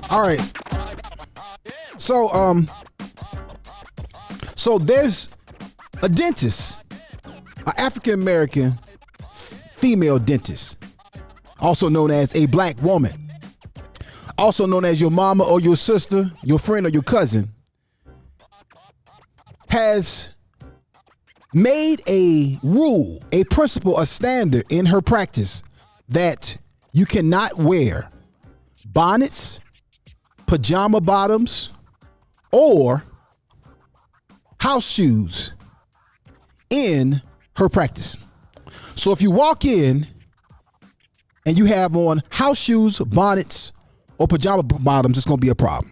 All right. So there's a dentist, an African American female dentist, also known as a black woman, also known as your mama or your sister, your friend or your cousin, has made a rule, a principle, a standard in her practice that you cannot wear bonnets, pajama bottoms, or house shoes in her practice. So if you walk in and you have on house shoes, bonnets, or pajama bottoms, it's going to be a problem.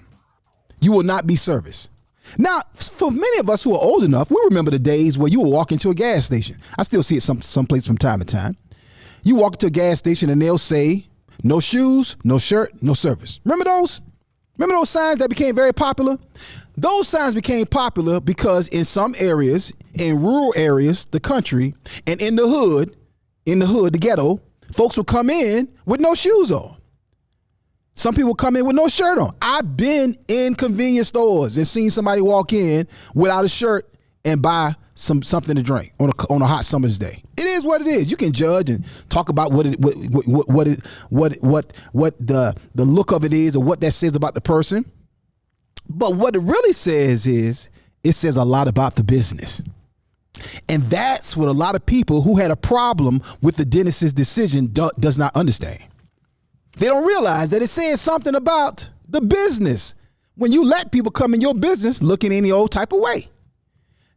You will not be serviced. Now, for many of us who are old enough, we remember the days where you would walk into a gas station. I still see it someplace from time to time. You walk into a gas station and they'll say, no shoes, no shirt, no service. Remember those? Remember those signs that became very popular? Those signs became popular because in some areas, in rural areas, the country, and in the hood, the ghetto, folks would come in with no shoes on. Some people come in with no shirt on. I've been in convenience stores and seen somebody walk in without a shirt and buy something to drink on a hot summer's day. It is what it is. You can judge and talk about what the look of it is or what that says about the person. But what it really says is it says a lot about the business. And that's what a lot of people who had a problem with the dentist's decision does not understand. They don't realize that it says something about the business when you let people come in your business looking any old type of way.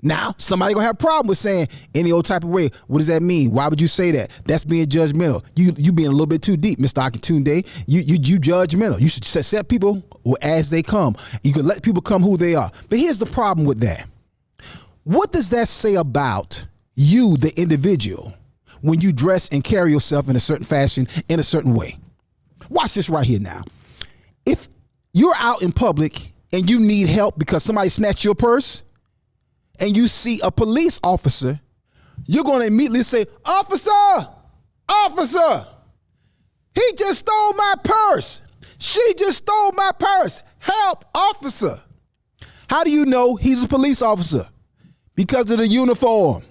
Now, somebody gonna have a problem with saying any old type of way. What does that mean? Why would you say that? That's being judgmental. You being a little bit too deep, Mr. Akintunde. You judgmental. You should set people as they come. You can let people come who they are. But here's the problem with that. What does that say about you, the individual, when you dress and carry yourself in a certain fashion, in a certain way? Watch this right here now. If you're out in public and you need help because somebody snatched your purse and you see a police officer, you're going to immediately say, officer, he just stole my purse. She just stole my purse. Help, officer. How do you know he's a police officer? Because of the uniform.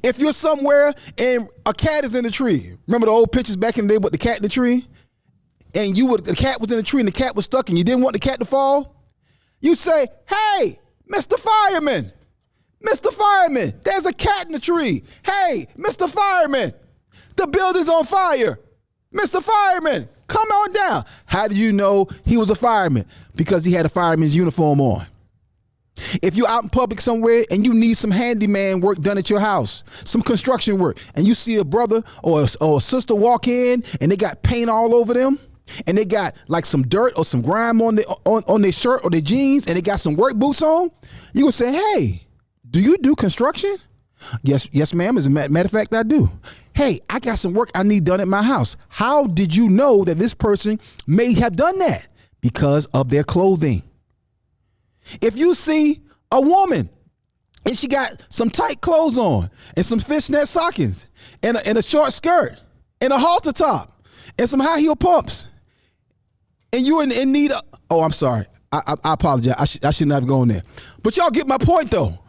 If you're somewhere and a cat is in the tree, remember the old pictures back in the day with the cat in the tree? And the cat was in the tree and the cat was stuck and you didn't want the cat to fall? You say, hey, Mr. Fireman, there's a cat in the tree. Hey, Mr. Fireman, the building's on fire. Mr. Fireman, come on down. How do you know he was a fireman? Because he had a fireman's uniform on. If you're out in public somewhere and you need some handyman work done at your house, some construction work, and you see a brother or a sister walk in and they got paint all over them, and they got like some dirt or some grime on their shirt or their jeans, and they got some work boots on, you gonna say, hey, do you do construction? Yes, ma'am. As a matter of fact, I do. Hey, I got some work I need done at my house. How did you know that this person may have done that? Because of their clothing. If you see a woman and she got some tight clothes on and some fishnet stockings and a short skirt and a halter top and some high heel pumps, and you're in need of, oh, I'm sorry. I apologize. I should not have gone there. But y'all get my point though.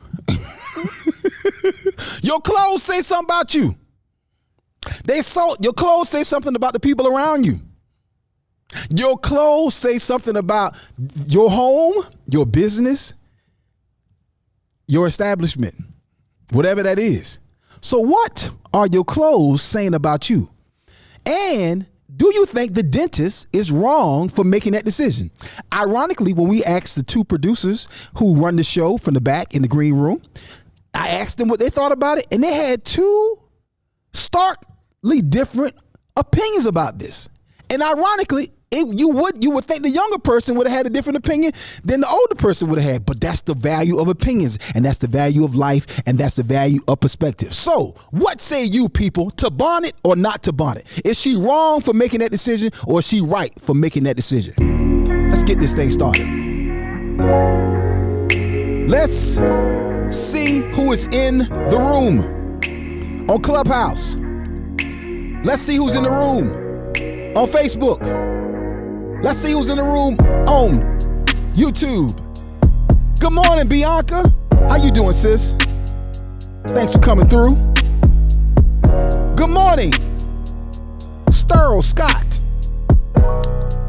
Your clothes say something about you. Your clothes say something about the people around you. Your clothes say something about your home, your business, your establishment, whatever that is. So what are your clothes saying about you? And do you think the dentist is wrong for making that decision? Ironically, when we asked the two producers who run the show from the back in the green room, I asked them what they thought about it, and they had two starkly different opinions about this. And ironically, you would think the younger person would have had a different opinion than the older person would have had. But that's the value of opinions, and that's the value of life, and that's the value of perspective. So what say you people, to bonnet or not to bonnet? Is she wrong for making that decision, or is she right for making that decision? Let's get this thing started. Let's see who is in the room on Clubhouse. Let's see who's in the room on Facebook. Let's see who's in the room on YouTube. Good morning, Bianca. How you doing, sis? Thanks for coming through. Good morning, Sterl Scott.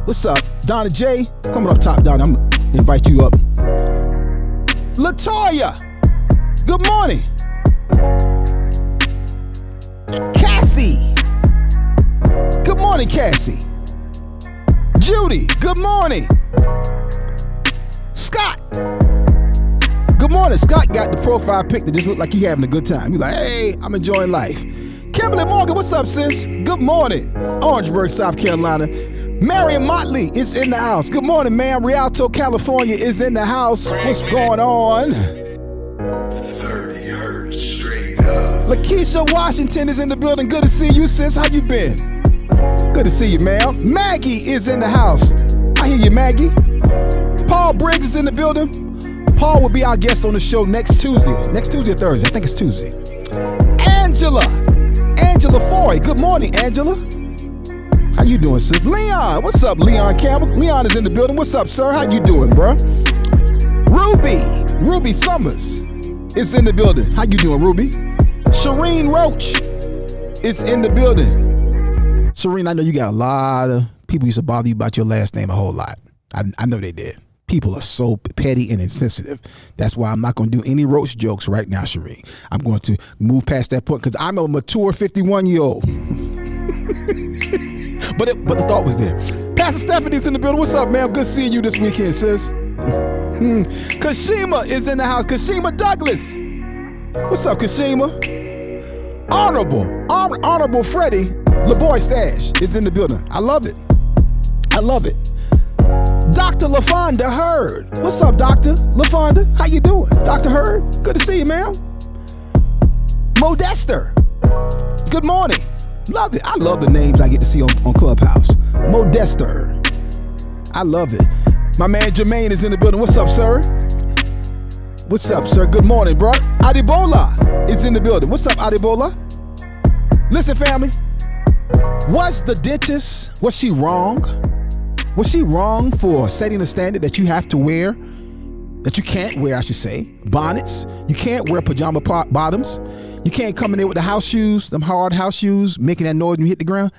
What's up? Donna J. Coming up top, Donna. I'm going to invite you up. Latoya. Good morning. Cassie. Good morning, Cassie. Judy. Good morning. Scott. Good morning. Scott got the profile pic that just looked like he having a good time. He's like, hey, I'm enjoying life. Kimberly Morgan, what's up, sis? Good morning. Orangeburg, South Carolina. Marion Motley is in the house. Good morning, ma'am. Rialto, California is in the house. What's going on? 30 hertz straight up. Lakeisha Washington is in the building. Good to see you, sis. How you been? Good to see you, ma'am. Maggie is in the house. I hear you, Maggie. Paul Briggs is in the building. Paul will be our guest on the show next Tuesday. Next Tuesday or Thursday? I think it's Tuesday. Angela Foy. Good morning, Angela. How you doing, sis? Leon, what's up, Leon Campbell? Leon is in the building. What's up, sir? How you doing, bro? Ruby Summers is in the building. How you doing, Ruby? Shireen Roach is in the building. Shireen, I know you got a lot of people used to bother you about your last name a whole lot. I know they did. People are so petty and insensitive. That's why I'm not going to do any Roach jokes right now, Shireen. I'm going to move past that point because I'm a mature 51-year-old. But the thought was there. Pastor Stephanie's in the building. What's up, man? Good seeing you this weekend, sis. Kashima is in the house. Kashima Douglas. What's up, Kashima? Honorable Freddie LeBoy Stash is in the building. I love it. Dr. LaFonda Hurd. What's up, Dr. LaFonda? How you doing? Dr. Hurd, good to see you, ma'am. Modester. Good morning. Love it. I love the names I get to see on Clubhouse. Modester. I love it. My man Jermaine is in the building. What's up, sir? What's up, sir? Good morning, bro. Adibola is in the building. What's up, Adibola? Listen, family. Was the dentist, was she wrong? Was she wrong for setting a standard that you have to wear, that you can't wear, I should say, bonnets? You can't wear pajama bottoms. You can't come in there with the house shoes, them hard house shoes, making that noise when you hit the ground.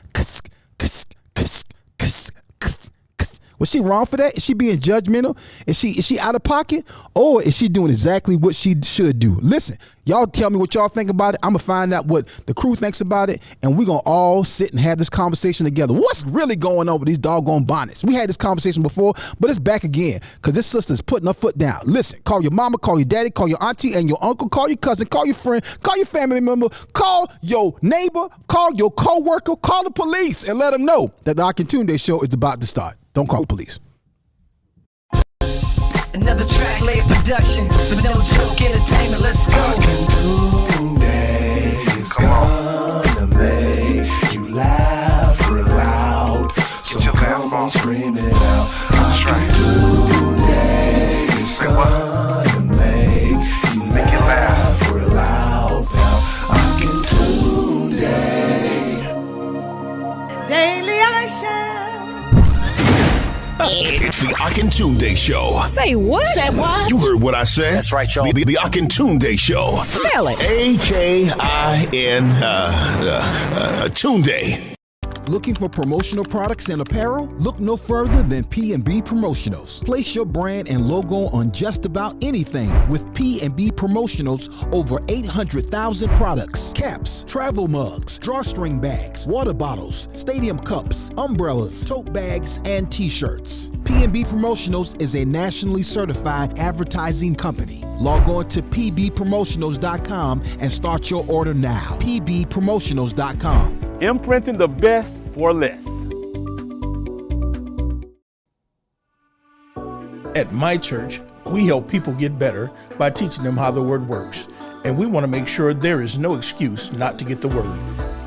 Was she wrong for that? Is she being judgmental? Is she out of pocket? Or is she doing exactly what she should do? Listen, y'all tell me what y'all think about it. I'm going to find out what the crew thinks about it, and we're going to all sit and have this conversation together. What's really going on with these doggone bonnets? We had this conversation before, but it's back again because this sister's putting her foot down. Listen, call your mama, call your daddy, call your auntie and your uncle, call your cousin, call your friend, call your family member, call your neighbor, call your co-worker, call the police, and let them know that the Akintunde show is about to start. Don't call the police. Another track layer production, but no joke entertainment. Let's go. Akintunde is gonna make you laugh real loud. So come on, scream it out. Akintunde is gonna make you laugh real loud. Akintunde. Daily I shall. It's the Akintunde Show. Say what? Say what? You heard what I said. That's right, y'all. The Akintunde Show. Spell it. Tunde. Looking for promotional products and apparel? Look no further than P&B Promotionals. Place your brand and logo on just about anything with P&B Promotionals. Over 800,000 products, caps, travel mugs, drawstring bags, water bottles, stadium cups, umbrellas, tote bags, and t-shirts. P&B Promotionals is a nationally certified advertising company. Log on to pbpromotionals.com and start your order now. pbpromotionals.com. Imprinting the best for less. At my church, we help people get better by teaching them how the word works. And we want to make sure there is no excuse not to get the word.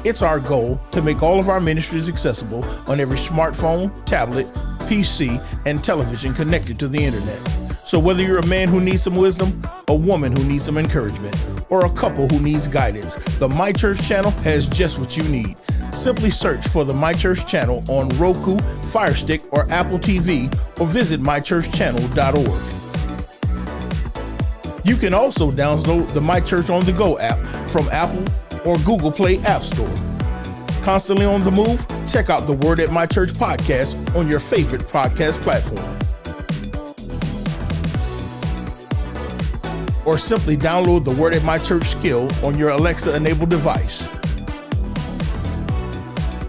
It's our goal to make all of our ministries accessible on every smartphone, tablet, PC, and television connected to the internet. So whether you're a man who needs some wisdom, a woman who needs some encouragement, or a couple who needs guidance, the My Church channel has just what you need. Simply search for the My Church channel on Roku, Fire Stick, or Apple TV, or visit mychurchchannel.org. You can also download the My Church on the Go app from Apple or Google Play App Store. Constantly on the move? Check out the Word at My Church podcast on your favorite podcast platform. Or simply download the Word at My Church skill on your Alexa-enabled device.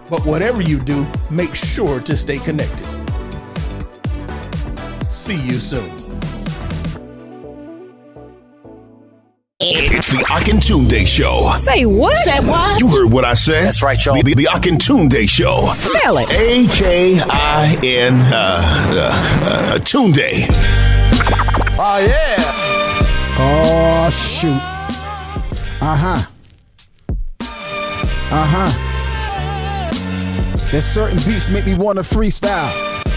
But whatever you do, make sure to stay connected. See you soon. It's the Akintunde Show. Say what? Say what? You heard what I said. That's right, y'all. The Akintunde Show. Spell it. A-K-I-N Tunde. Oh, yeah. Oh, shoot. There's certain beats make me want to freestyle.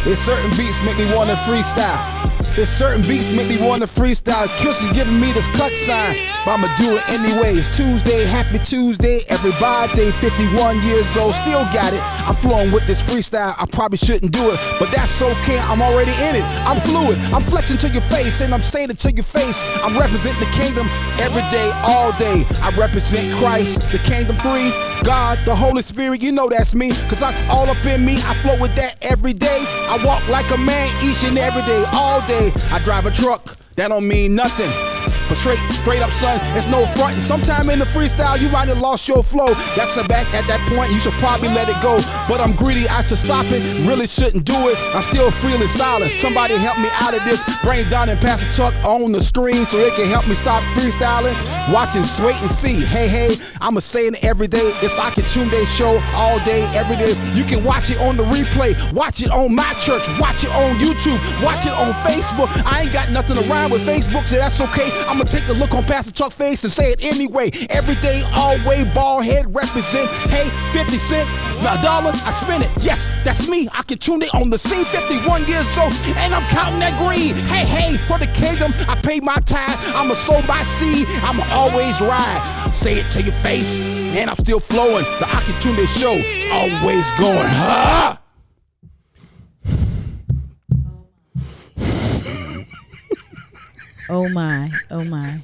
There's certain beats make me want to freestyle. There's certain beats make me want to freestyle. Kirsten giving me this cut sign, but I'ma do it anyways. Tuesday, happy Tuesday, everybody. 51 years old, still got it. I'm flowing with this freestyle. I probably shouldn't do it, but that's okay. I'm already in it. I'm fluid. I'm flexing to your face, and I'm saying it to your face. I'm representing the kingdom every day, all day. I represent Christ, the kingdom 3. God, the Holy Spirit, you know that's me, cause that's all up in me. I flow with that every day. I walk like a man each and every day, all day. I drive a truck, that don't mean nothing. But straight up, son, it's no frontin'. Sometime in the freestyle, you might have lost your flow. That's a back at that point, you should probably let it go. But I'm greedy, I should stop it, really shouldn't do it. I'm still freely styling. Somebody help me out of this. Bring Don and Pastor Chuck on the screen so they can help me stop freestyling. Watching, wait and see. Hey, I'ma say it every day. It's Akintunde Show all day, every day. You can watch it on the replay. Watch it on My Church. Watch it on YouTube. Watch it on Facebook. I ain't got nothing around with Facebook, so that's okay. I'ma take a look on Pastor Chuck's face and say it anyway. Every day, always, bald head represent. Hey, 50 cents, $1, I spend it. Yes, that's me. Akintunde on the scene, 51 years old, and I'm counting that green. Hey, for the kingdom, I pay my tithe. I'ma sow my seed. I'ma always ride. Say it to your face, and I'm still flowing. The Akintunde Show, always going. Ha! Oh my, oh my.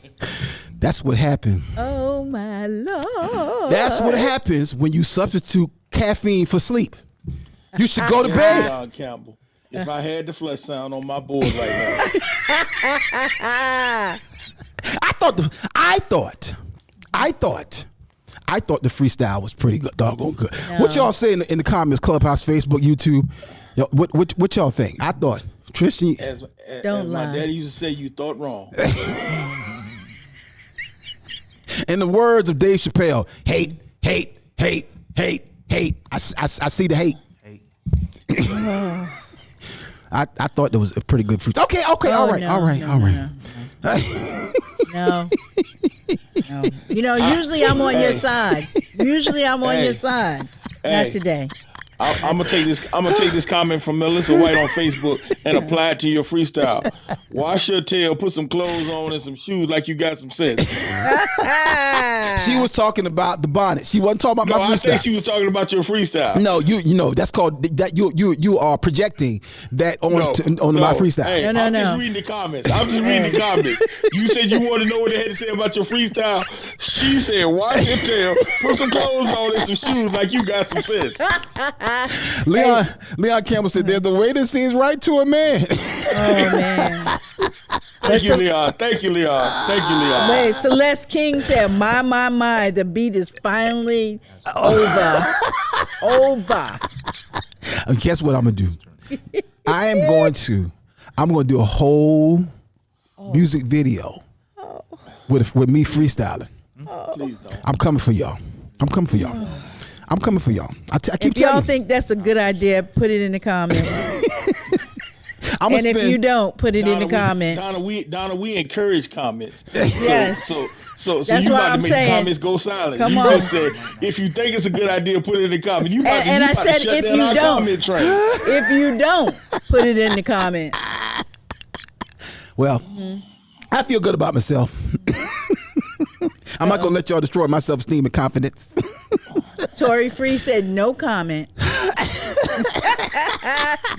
That's what happened. Oh my Lord. That's what happens when you substitute caffeine for sleep. You should go to bed. John Campbell. If I had the flush sound on my board right now. I thought the freestyle was pretty good, doggone good. No. What y'all say in the comments, Clubhouse, Facebook, YouTube? Yo, what y'all think? I thought Tristan. As Don't my lie. daddy used to say, you thought wrong. In the words of Dave Chappelle, hate. I see the hate. I thought that was a pretty good freestyle. Okay, Oh, all right. No. You know, usually I'm on your side. Usually I'm on your side. Not today. I'm gonna take this comment from Melissa White on Facebook and apply it to your freestyle. Wash your tail, put some clothes on and some shoes like you got some sense. She was talking about the bonnet. She wasn't talking about my I freestyle. think she was talking about your freestyle. No, you know that's called that you are projecting that on my freestyle. Hey, No. I'm just reading the comments. You said you want to know what they had to say about your freestyle. She said, wash your tail, put some clothes on and some shoes like you got some sense. Leon Campbell said, "There's the way that seems right to a man." Oh man. Thank you, Leon. Wait, Celeste King said, my, the beat is finally over. And guess what I'm gonna do? I'm going to do a whole music video with me freestyling. Please don't. I'm coming for y'all. I keep If y'all telling you. think that's a good idea, put it in the comments. I'ma And if spend- you don't, put it in the comments. Donna, we encourage comments. Yes. So That's you why about I'm to make saying. the comments go silent. Come you on. just said, if you think it's a good idea, put it in the comments. And I said, if you don't, if you don't, put it in the comments. Well, I feel good about myself. I'm not gonna let y'all destroy my self-esteem and confidence. Tori Free said no comment.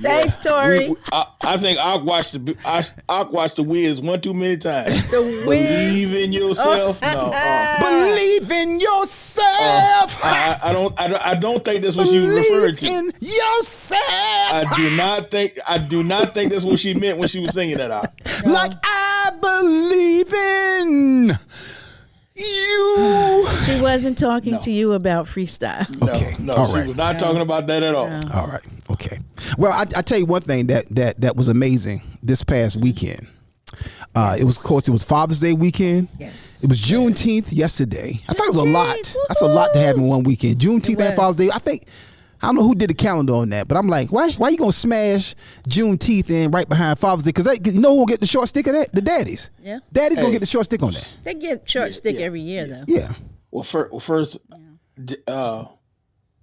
Thanks, Tori. I think I'll watch the Wiz one too many times. The Wiz. Believe in yourself. No. Believe in yourself. I don't think that's what she was referring to. Believe in yourself. I do not think that's what she meant when she was singing that out. Like I believe in you. She wasn't talking to you about freestyle. Okay. No, All she right. was not talking about that at all. All right. Okay. Well, I tell you one thing that was amazing this past weekend. It was Father's Day weekend. Yes. It was Juneteenth yesterday. I thought it was a lot. That's a lot to have in one weekend. Juneteenth and Father's Day. I don't know who did the calendar on that, but I'm like, why you gonna smash Juneteenth in right behind Father's Day? Because you know who will get the short stick of that? The daddies. Yeah. Daddy's gonna get the short stick on that. They get short stick every year, though. Yeah. Well, first,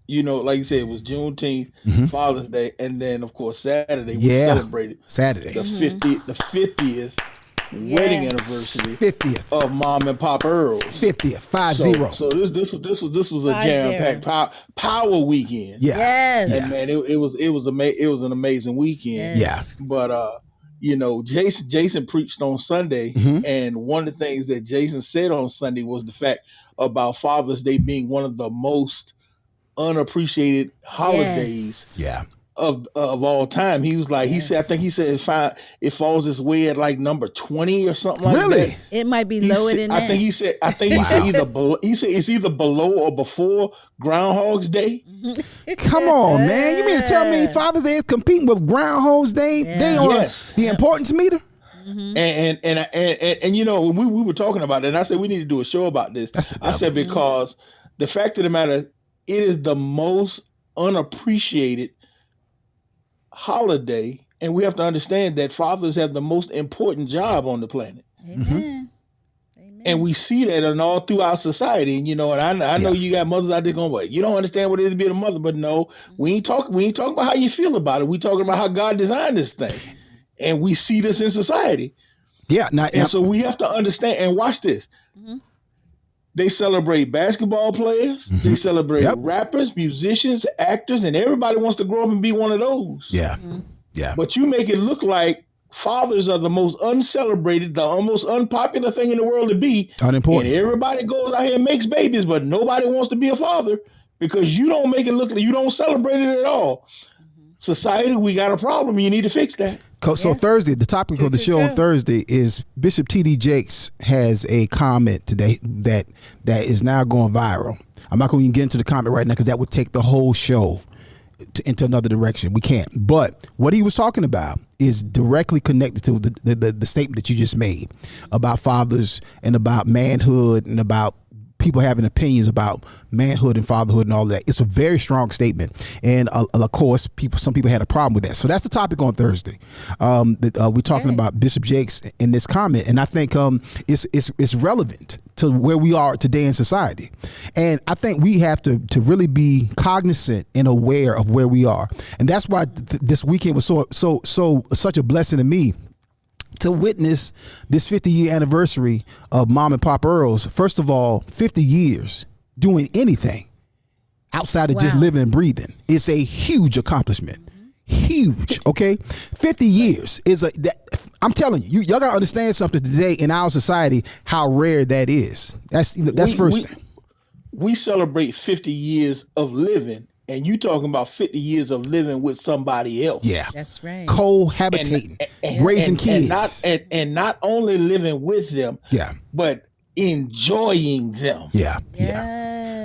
you know, like you said, it was Juneteenth, Father's Day, and then of course Saturday we celebrated Saturday. the 50th wedding anniversary 50th of Mom and Pop Earl's. 50th 50. So this was a 50. jam-packed power weekend. Yeah. Yes. And man, it was an amazing weekend. Yes. Yeah. But you know, Jason preached on Sunday, and one of the things that Jason said on Sunday was the fact about Father's Day being one of the most unappreciated holidays Yeah. of all time. He was like, he said it falls this way at like number 20 or something like Really? that. It might be lower than that. I think he said it's either below or before Groundhog's Day. Come on, man. You mean to tell me Father's Day is competing with Groundhog's Day? They on the importance meter? And you know, we were talking about it, and I said we need to do a show about this. I said because the fact of the matter, it is the most unappreciated holiday, and we have to understand that fathers have the most important job on the planet. Amen. And we see that in all throughout society. And you know, and I know you got mothers out there going, "Well, you don't understand what it is to be a mother." But no, we ain't talking about how you feel about it. We talking about how God designed this thing, and we see this in society. Yeah. So we have to understand and watch this. They celebrate basketball players. They celebrate rappers, musicians, actors, and everybody wants to grow up and be one of those. Yeah. Yeah. But you make it look like fathers are the most uncelebrated, the most unpopular thing in the world to be. Unimportant. And everybody goes out here and makes babies, but nobody wants to be a father because you don't make it look like you don't celebrate it at all. Society, we got a problem. You need to fix that. So Thursday, the topic of the show on Thursday is Bishop T.D. Jakes has a comment today that is now going viral. I'm not going to even get into the comment right now because that would take the whole show into another direction. We can't. But what he was talking about is directly connected to the statement that you just made about fathers and about manhood and about people having opinions about manhood and fatherhood and all that. It's a very strong statement, and of course, some people had a problem with that. So that's the topic on Thursday. We're talking about Bishop Jakes in this comment, and I think it's relevant to where we are today in society. And I think we have to really be cognizant and aware of where we are, and that's why this weekend was such a blessing to me, to witness this 50-year anniversary of Mom and Pop Earl's. First of all, 50 years doing anything outside of just living and breathing. It's a huge accomplishment. Huge. Okay. 50 years is I'm telling you, y'all gotta understand something today in our society, how rare that is. That's first thing. We celebrate 50 years of living, and you talking about 50 years of living with somebody else. Yeah. That's right. Cohabitating, raising kids. And not only living with them, but enjoying them. Yeah.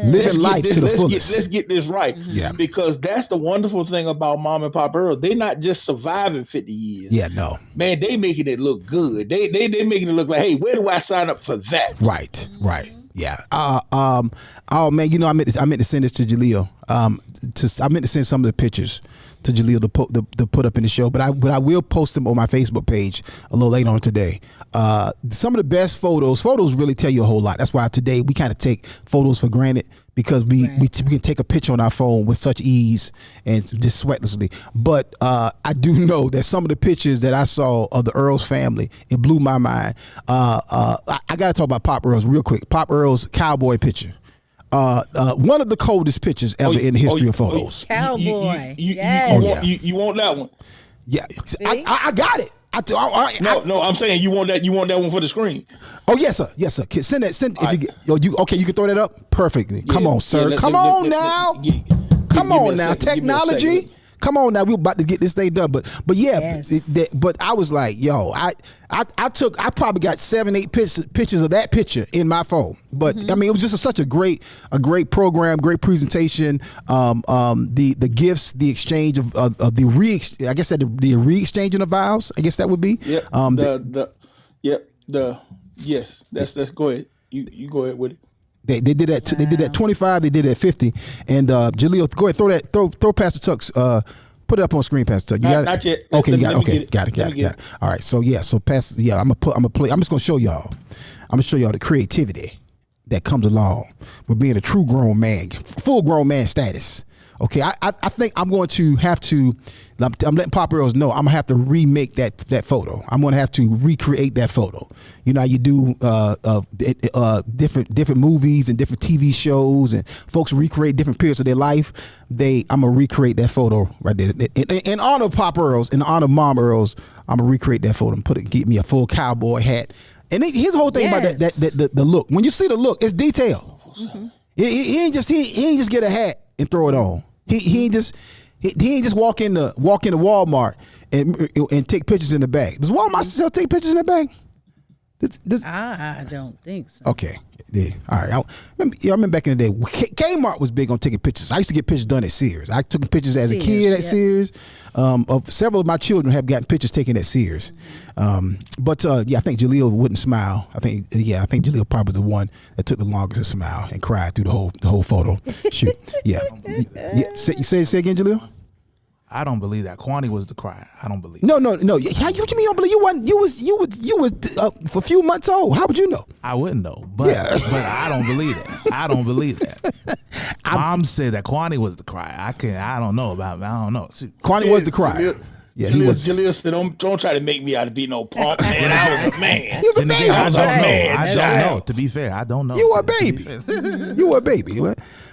Living life to the fullest. Let's get this right. Yeah. Because that's the wonderful thing about Mom and Pop Earl. They're not just surviving 50 years. Yeah, no. Man, they making it look good. They making it look like, hey, where do I sign up for that? Right. Yeah. Oh man, you know, I meant to send this to Jaleel. I meant to send some of the pictures to Jaleel to put up in the show, but I will post them on my Facebook page a little later on today. Some of the best photos really tell you a whole lot. That's why today we kind of take photos for granted, because we can take a picture on our phone with such ease and just sweatlessly. But I do know that some of the pictures that I saw of the Earls family, it blew my mind. I got to talk about Pop Earls real quick. Pop Earls cowboy picture. one of the coldest pictures ever in the history of photos. Cowboy. You want that one? Yeah, I got it. No, I'm saying you want that one for the screen. Oh yes, sir. Yes, sir. Send that. Send. If you can throw that up perfectly. Come on, sir. Come on now. Come on now. Technology. Come on now, we're about to get this thing done, but yeah, Yes. but I was like, yo, I probably got 7-8 pictures of that picture in my phone, but I mean, it was just such a great program, great presentation. The gifts, the exchange of the I guess that the re-exchanging of vows, I guess that would be. Yes, that's go ahead. You go ahead with it. They did that. They did that 25. They did that 50. And Jaleel, go ahead. Throw Pastor Tuck's. Put it up on screen, Pastor Tuck. You got it? Not yet. Okay, you got it. Let me Okay, got it. All right. So Pastor. Yeah, I'm gonna play. I'm just gonna show y'all. I'm gonna show y'all the creativity that comes along with being a true grown man, full grown man status. Okay, I think I'm going to have to. I'm letting Pop Earls know I'm gonna have to remake that photo. I'm gonna have to recreate that photo. You know how you do different movies and different TV shows, and folks recreate different periods of their life. I'm gonna recreate that photo right there in honor of Pop Earls, in honor of Mom Earls. I'm gonna recreate that photo and get me a full cowboy hat. And here's the whole thing about that the look. When you see the look, it's detail. Mm-hmm. He ain't just get a hat and throw it on. He ain't just walk into Walmart and take pictures in the bag. Does Walmart still take pictures in the bag? I don't think so. Okay. Yeah. All right. I remember back in the day, Kmart was big on taking pictures. I used to get pictures done at Sears. I took pictures as a kid at Sears. Of several of my children have gotten pictures taken at Sears. But I think Jaleel wouldn't smile. I think Jaleel probably was the one that took the longest to smile and cried through the whole photo. Shoot. Yeah. Say again, Jaleel. I don't believe that. Kwani was the cry. I don't believe. No. What you mean you don't believe? You was for a few months old. How would you know? I wouldn't know, but I don't believe it. I don't believe that. Mom said that Kwani was the cry. I don't know about. I don't know. Kwani was the cry. Jaleel said, "Don't try to make me out to be no punk, man. I was a man. You the baby. I was a man. I don't know. To be fair, I don't know. You were a baby. You were a baby.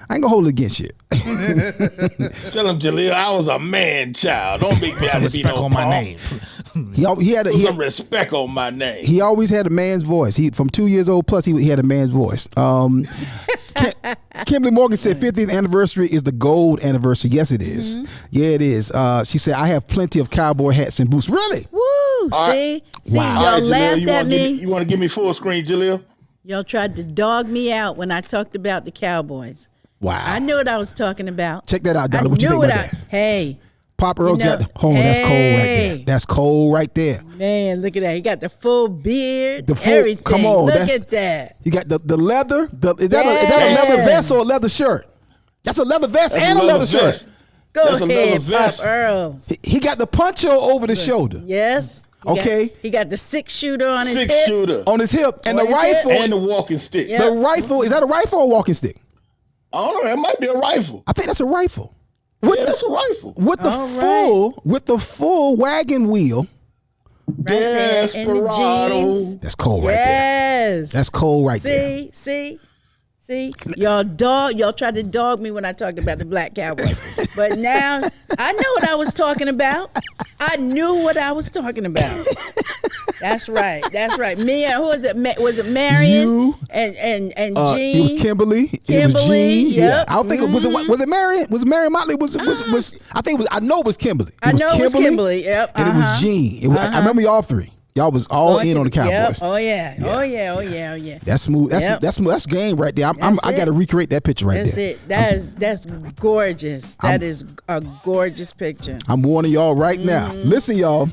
I ain't gonna hold it against you. Tell him, Jaleel, I was a man child. Don't make me out to be no on punk. my name. He had some respect on my name. He always had a man's voice. From 2 years old plus, he had a man's voice. Kimberly Morgan said 50th anniversary is the gold anniversary. Yes, it is. Mm-hmm. Yeah, it is. She said, I have plenty of cowboy hats and boots. Really? Woo! See, wow. y'all laughed at me. You want to give me full screen, Jaleel? Y'all tried to dog me out when I talked about the Cowboys. Wow. I knew what I was talking about. Check that out, Donna. What you think about that? Hey. Pop Earl's got the that's cold right there. That's cold right there. Man, look at that. He got the full beard. The full, everything. Come on. Look at that. You got the leather. Is that a leather vest or a leather shirt? That's a leather vest and a leather shirt. Go ahead, Pop Earls. He got the poncho over the shoulder. Yes. He got the 6-shooter on his hip. On his hip. And the rifle. And the walking stick. Yep. The rifle. Is that a rifle or a walking stick? I don't know. That might be a rifle. I think that's a rifle. That's a rifle. With the full wagon wheel. Desperado. That's cold right there. Yes. That's cold right there. See? Y'all tried to dog me when I talked about the black Cowboys. But now I know what I was talking about. I knew what I was talking about. That's right. Me, who was it? Was it Marion? You and Jean? It was Kimberly. It was Jean. Yep. Yeah. I don't think was it Marion? Was it Marion Motley? I think it was. I know it was Kimberly. It was Kimberly. Yep. And it was Jean. I remember y'all three. Y'all was all in on the Cowboys. Yep. Oh yeah. That's smooth. That's game right there. I got to recreate that picture right there. That's gorgeous. That is a gorgeous picture. I'm warning y'all right now. Listen, y'all.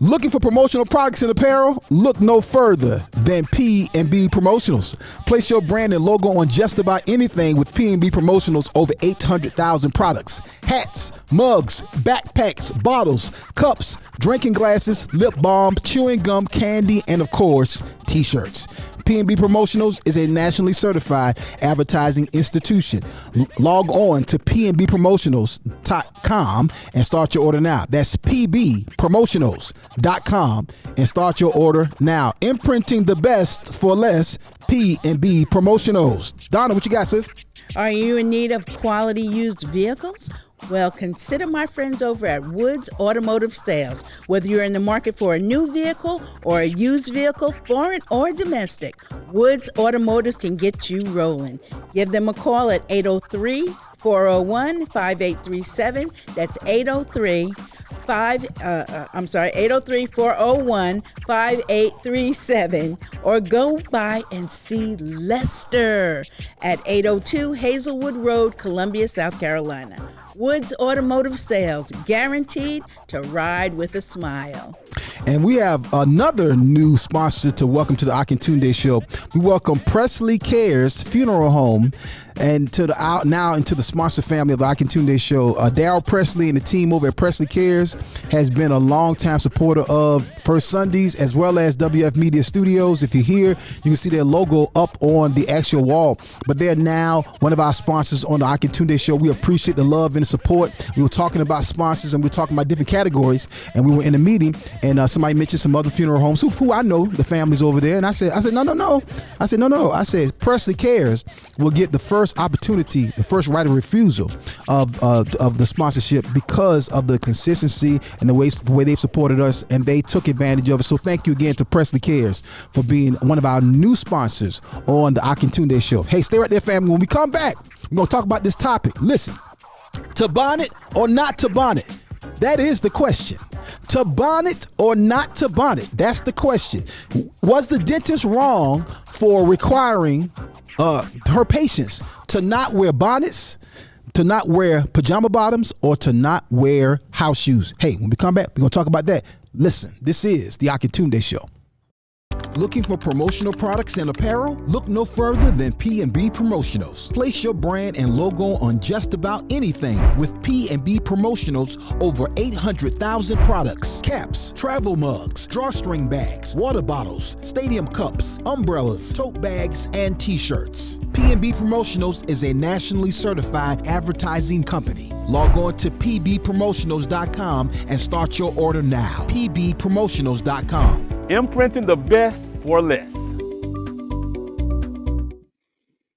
Looking for promotional products and apparel? Look no further than P&B Promotionals. Place your brand and logo on just about anything with P&B Promotionals. Over 800,000 products. Hats, mugs, backpacks, bottles, cups, drinking glasses, lip balm, chewing gum, candy, and of course, t-shirts. P&B Promotionals is a nationally certified advertising institution. Log on to pnbpromotionals.com and start your order now. That's pbpromotionals.com and start your order now. Imprinting the best for less. P&B Promotionals. Donna, what you got, sis? Are you in need of quality used vehicles? Well, consider my friends over at Woods Automotive Sales. Whether you're in the market for a new vehicle or a used vehicle, foreign or domestic, Woods Automotive can get you rolling. Give them a call at 803-401-5837. That's 803-401-5837, or go by and see Lester at 802 Hazelwood Road, Columbia, South Carolina. Woods Automotive Sales, guaranteed to ride with a smile. And we have another new sponsor to welcome to the Akintunde Show. We welcome Presley Cares Funeral Home and to the now into the sponsor family of the Akintunde Show. Darryl Presley and the team over at Presley Cares has been a long-time supporter of First Sundays as well as WF Media Studios. If you're here, you can see their logo up on the actual wall. But they're now one of our sponsors on the Akintunde Show. We appreciate the love and the support. We were talking about sponsors and we were talking about different categories, and we were in a meeting and somebody mentioned some other funeral homes who I know the families over there, and I said no. I said Presley Cares will get the first opportunity, the first right of refusal of the sponsorship because of the consistency and the way they've supported us, and they took advantage of it. So thank you again to Presley Cares for being one of our new sponsors on the Akintunde Show. Hey, stay right there, family. When we come back, we're gonna talk about this topic. Listen, to bonnet or not to bonnet? That is the question. To bonnet or not to bonnet? That's the question. Was the dentist wrong for requiring her patients to not wear bonnets, to not wear pajama bottoms, or to not wear house shoes? Hey, when we come back, we're going to talk about that. Listen, this is the Akintunde Show. Looking for promotional products and apparel? Look no further than P&B Promotionals. Place your brand and logo on just about anything with P&B Promotionals. Over 800,000 products, caps, travel mugs, drawstring bags, water bottles, stadium cups, umbrellas, tote bags, and t-shirts. P&B Promotionals is a nationally certified advertising company. Log on to pbpromotionals.com and start your order now. pbpromotionals.com. Imprinting the best for less.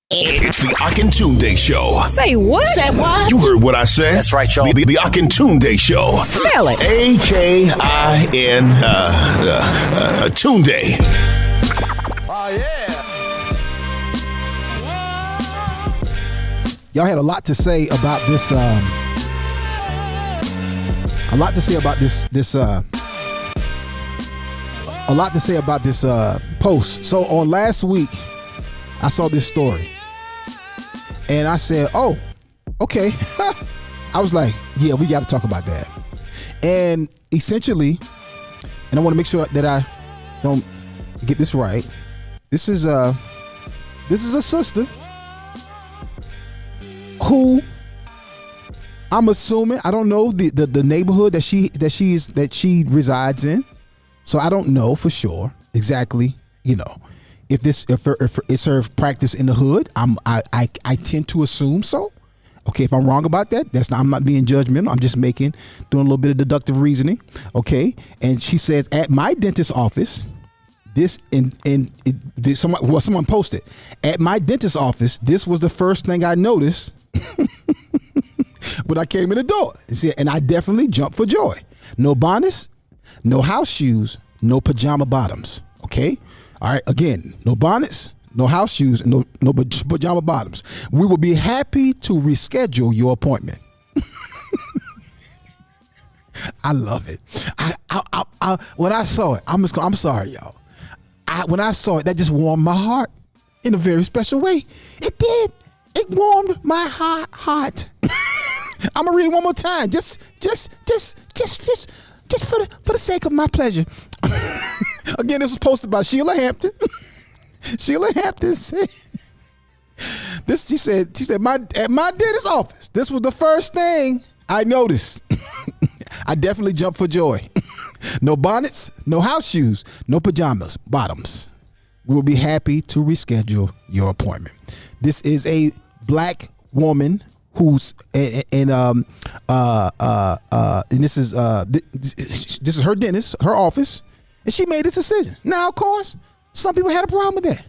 It's the Akintunde Show. Say what? Say what? You heard what I said. That's right, y'all. The Akintunde Show. Spell it. A-K-I-N Tunde. Oh, yeah. Y'all had a lot to say about this. A lot to say about this post. So on last week, I saw this story, and I said, "Oh, okay." I was like, "Yeah, we got to talk about that." And essentially, and I want to make sure that I don't get this right. This is a sister who, I'm assuming, I don't know the neighborhood that she resides in. So I don't know for sure exactly, if it's her practice in the hood. I tend to assume so. Okay, if I'm wrong about that, I'm not being judgmental. I'm just doing a little bit of deductive reasoning. Okay, and she says at my dentist's office, someone posted at my dentist's office. This was the first thing I noticed when I came in the door. And I definitely jumped for joy. No bonnets. No house shoes, no pajama bottoms. Okay? All right, again, no bonnets, no house shoes, and no pajama bottoms. We will be happy to reschedule your appointment. I love it. I when I saw it, I'm sorry, y'all. When I saw it, that just warmed my heart in a very special way. It did. It warmed my heart. I'm gonna read it one more time. Just for the sake of my pleasure. Again, this was posted by Sheila Hampton. Sheila Hampton said this. She said at my dentist's office, this was the first thing I noticed. I definitely jumped for joy. No bonnets, no house shoes, no pajamas, bottoms. We will be happy to reschedule your appointment. This is a black woman who's and this is her dentist, her office, and she made this decision. Now, of course, some people had a problem with that.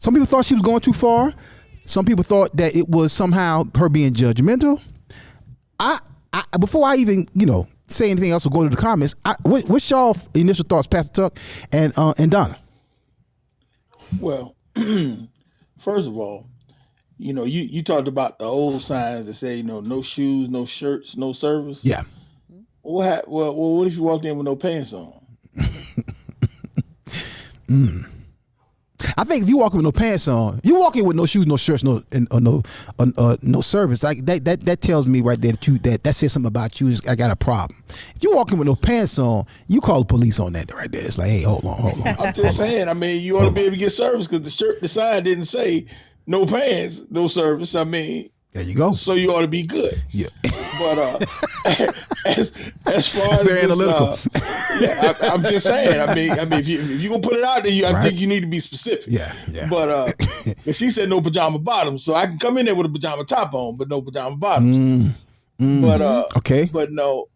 Some people thought she was going too far. Some people thought that it was somehow her being judgmental. I before I even say anything else or go to the comments, what's y'all initial thoughts, Pastor Tuck and Donna? Well, first of all, you talked about the old signs that say, no shoes, no shirts, no service. Yeah. Well, what if you walked in with no pants on? I think if you walk in with no pants on, you walk in with no shoes, no shirts, no service. Like that tells me right there that says something about you. I got a problem. If you walk in with no pants on, you call the police on that right there. It's like, hey, hold on. I'm just saying. I mean, you ought to be able to get service because the sign didn't say no pants, no service. I mean, there you go. So you ought to be good. Yeah. But as far as very analytical. I'm just saying. I mean, if you gonna put it out there, I think you need to be specific. Yeah. But she said no pajama bottoms, so I can come in there with a pajama top on, but no pajama bottoms. But okay. But no,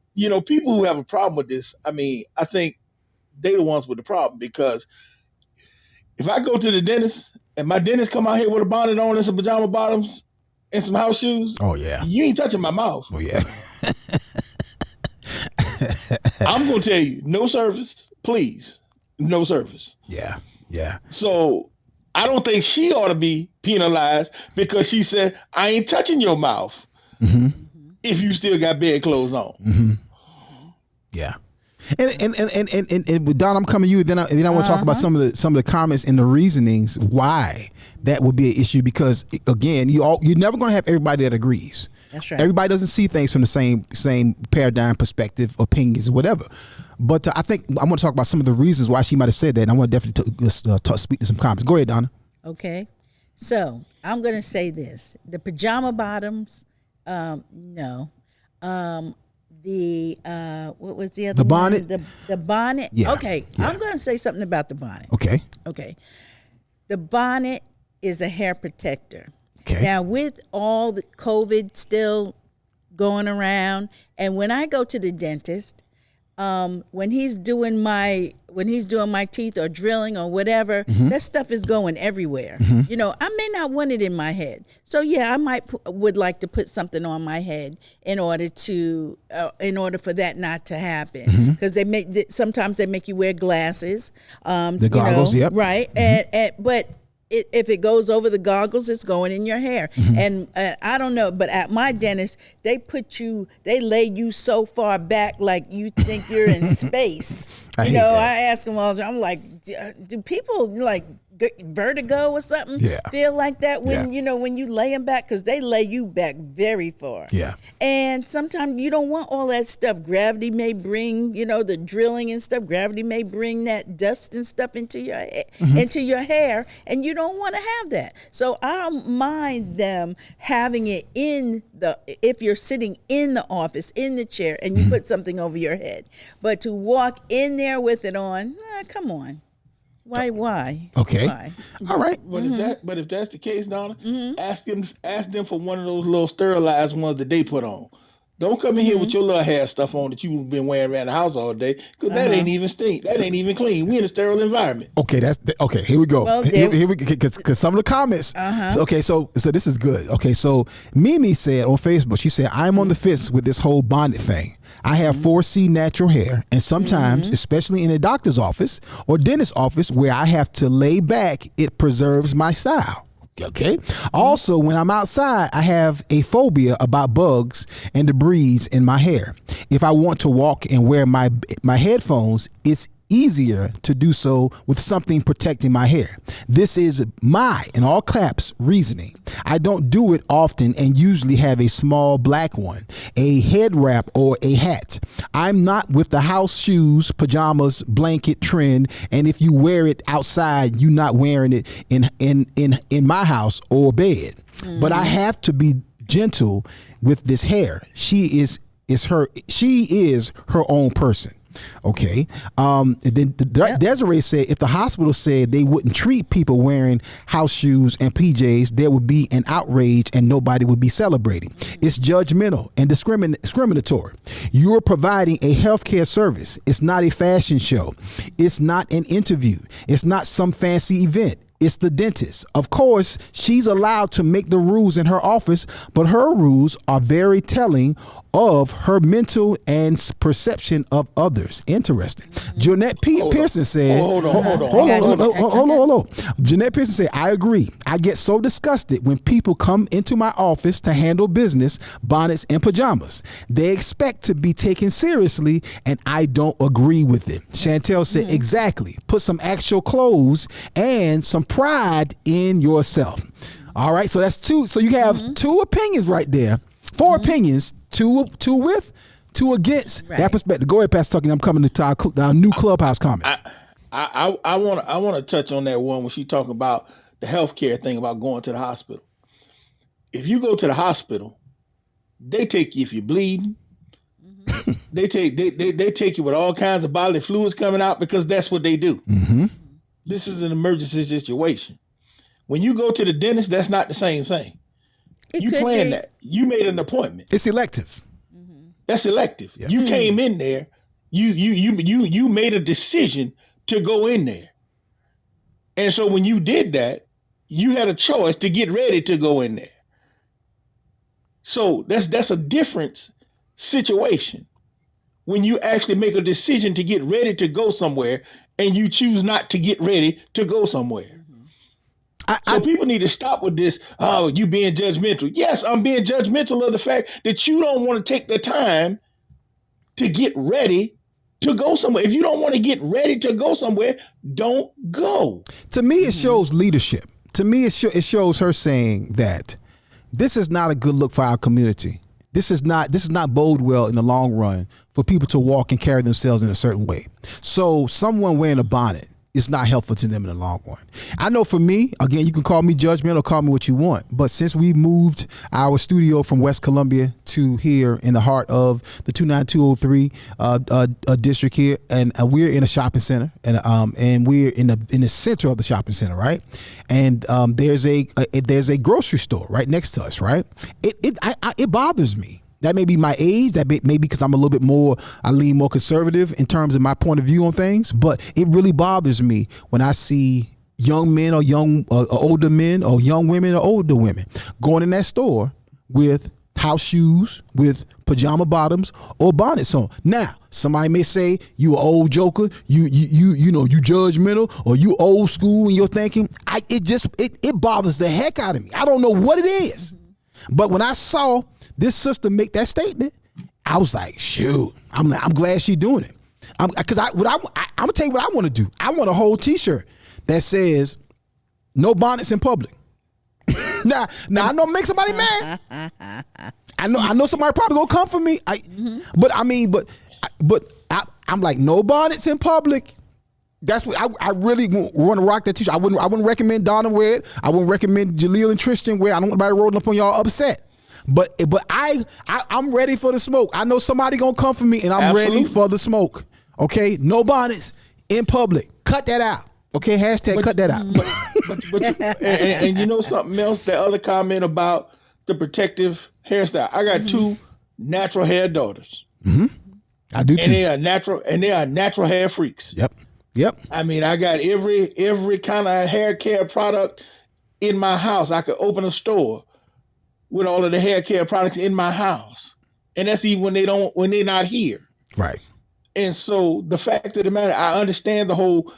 people who have a problem with this, I mean, I think they the ones with the problem because if I go to the dentist and my dentist come out here with a bonnet on and some pajama bottoms and some house shoes, oh yeah, you ain't touching my mouth. Oh yeah. I'm gonna tell you, no service, please, no service. Yeah. So I don't think she ought to be penalized because she said, "I ain't touching your mouth if you still got bed clothes on." Yeah. And with Don, I'm coming to you. Then I want to talk about some of the comments and the reasonings why that would be an issue. Because again, you're never going to have everybody that agrees. That's right. Everybody doesn't see things from the same paradigm, perspective, opinions, whatever. But I think I want to talk about some of the reasons why she might have said that. And I want to definitely speak to some comments. Go ahead, Donna. Okay, so I'm going to say this: the pajama bottoms, no. What was the other the one? bonnet? The bonnet. Yeah. Okay, Yeah. I'm going to say something about the bonnet. Okay. The bonnet is a hair protector. Okay. Now, with all the COVID still going around, and when I go to the dentist, when he's doing my teeth or drilling or whatever, that stuff is going everywhere. I may not want it in my head, so yeah, I would like to put something on my head in order for that not to happen. Because sometimes they make you wear glasses. The goggles, yep. Right, but if it goes over the goggles, it's going in your hair. And I don't know, but at my dentist, they lay you so far back like you think you're in space. I hate that. I ask them all the time, I'm like, do people like get vertigo or something feel like that when when you lay them back? Because they lay you back very far. Yeah. And sometimes you don't want all that stuff. Gravity may bring, the drilling and stuff. Gravity may bring that dust and stuff into your hair, and you don't want to have that. So I don't mind them having it if you're sitting in the office in the chair and you put something over your head, but to walk in there with it on, come on. Why? Okay. Why? All right. But if that's the case, Donna, ask them for one of those little sterilized ones that they put on. Don't come in here with your little hair stuff on that you've been wearing around the house all day, because that ain't even stink. That ain't even clean. We in a sterile environment. Okay, okay. Here we go. Well, here we because some of the comments. So this is good. Okay, so Mimi said on Facebook, she said, "I'm on the fence with this whole bonnet thing. I have 4C natural hair, and sometimes, especially in a doctor's office or dentist's office, where I have to lay back, it preserves my style." Okay. Also, when I'm outside, I have a phobia about bugs and debris in my hair. If I want to walk and wear my headphones, it's easier to do so with something protecting my hair. This is my, in all caps, reasoning. I don't do it often and usually have a small black one, a head wrap, or a hat. I'm not with the house shoes, pajamas, blanket trend, and if you wear it outside, you're not wearing it in my house or bed. But I have to be gentle with this hair. She is her own person. Okay. And then Desiree said if the hospital said they wouldn't treat people wearing house shoes and PJs, there would be an outrage and nobody would be celebrating. It's judgmental and discriminatory. You're providing a healthcare service. It's not a fashion show. It's not an interview. It's not some fancy event. It's the dentist. Of course, she's allowed to make the rules in her office, but her rules are very telling of her mental and perception of others. Interesting. Jeanette Pearson said, Hold on. Jeanette Pearson said, I agree. I get so disgusted when people come into my office to handle business, bonnets and pajamas. They expect to be taken seriously, and I don't agree with it. Chantel said, exactly. Put some actual clothes and some pride in yourself. All right, so that's two. So you have two opinions right there. Four opinions, two with, two against that perspective. Go ahead, Pastor Tucker. I'm coming to our new Clubhouse comment. I want to touch on that one when she talking about the healthcare thing about going to the hospital. If you go to the hospital, they take you if you're bleeding. They take you with all kinds of bodily fluids coming out because that's what they do. This is an emergency situation. When you go to the dentist, that's not the same thing. You planned that. You made an appointment. It's elective. That's elective. Yeah. You came in there. You made a decision to go in there. And so when you did that, you had a choice to get ready to go in there. So that's a different situation. When you actually make a decision to get ready to go somewhere and you choose not to get ready to go somewhere. So people need to stop with this, oh, you being judgmental. Yes, I'm being judgmental of the fact that you don't want to take the time to get ready to go somewhere. If you don't want to get ready to go somewhere, don't go. To me, it shows leadership. To me, it shows her saying that this is not a good look for our community. This is not bode well in the long run for people to walk and carry themselves in a certain way. So someone wearing a bonnet is not helpful to them in the long run. I know for me, again, you can call me judgmental, call me what you want, but since we moved our studio from West Columbia to here in the heart of the 29203 district here, and we're in a shopping center, and we're in the center of the shopping center, right? And there's a grocery store right next to us, right? It bothers me. That may be my age. That may be because I'm a little bit more, I lean more conservative in terms of my point of view on things. But it really bothers me when I see young men or older men or young women or older women going in that store with house shoes, with pajama bottoms or bonnets on. Now, somebody may say you an old joker, you judgmental, or you old school in your thinking. It bothers the heck out of me. I don't know what it is. But when I saw this sister make that statement, I was like, shoot, I'm glad she's doing it. Because I'm gonna tell you what I want to do. I want a whole T-shirt that says "No bonnets in public." now I know it makes somebody mad. I know somebody probably gonna come for me. But I'm like, no bonnets in public. That's what I really want to rock that T-shirt. I wouldn't recommend Donna wear it. I wouldn't recommend Jaleel and Tristan wear it. I don't want anybody rolling up on y'all upset. But I'm ready for the smoke. I know somebody gonna come for me, and I'm ready for the smoke. Okay, no bonnets in public. Cut that out. Okay, hashtag cut that out. And you know something else? That other comment about the protective hairstyle. I got two natural hair daughters. I do too. And they are natural hair freaks. Yep. I mean, I got every kind of hair care product in my house. I could open a store with all of the hair care products in my house. And that's even when they're not here. Right. And so the fact of the matter, I understand the whole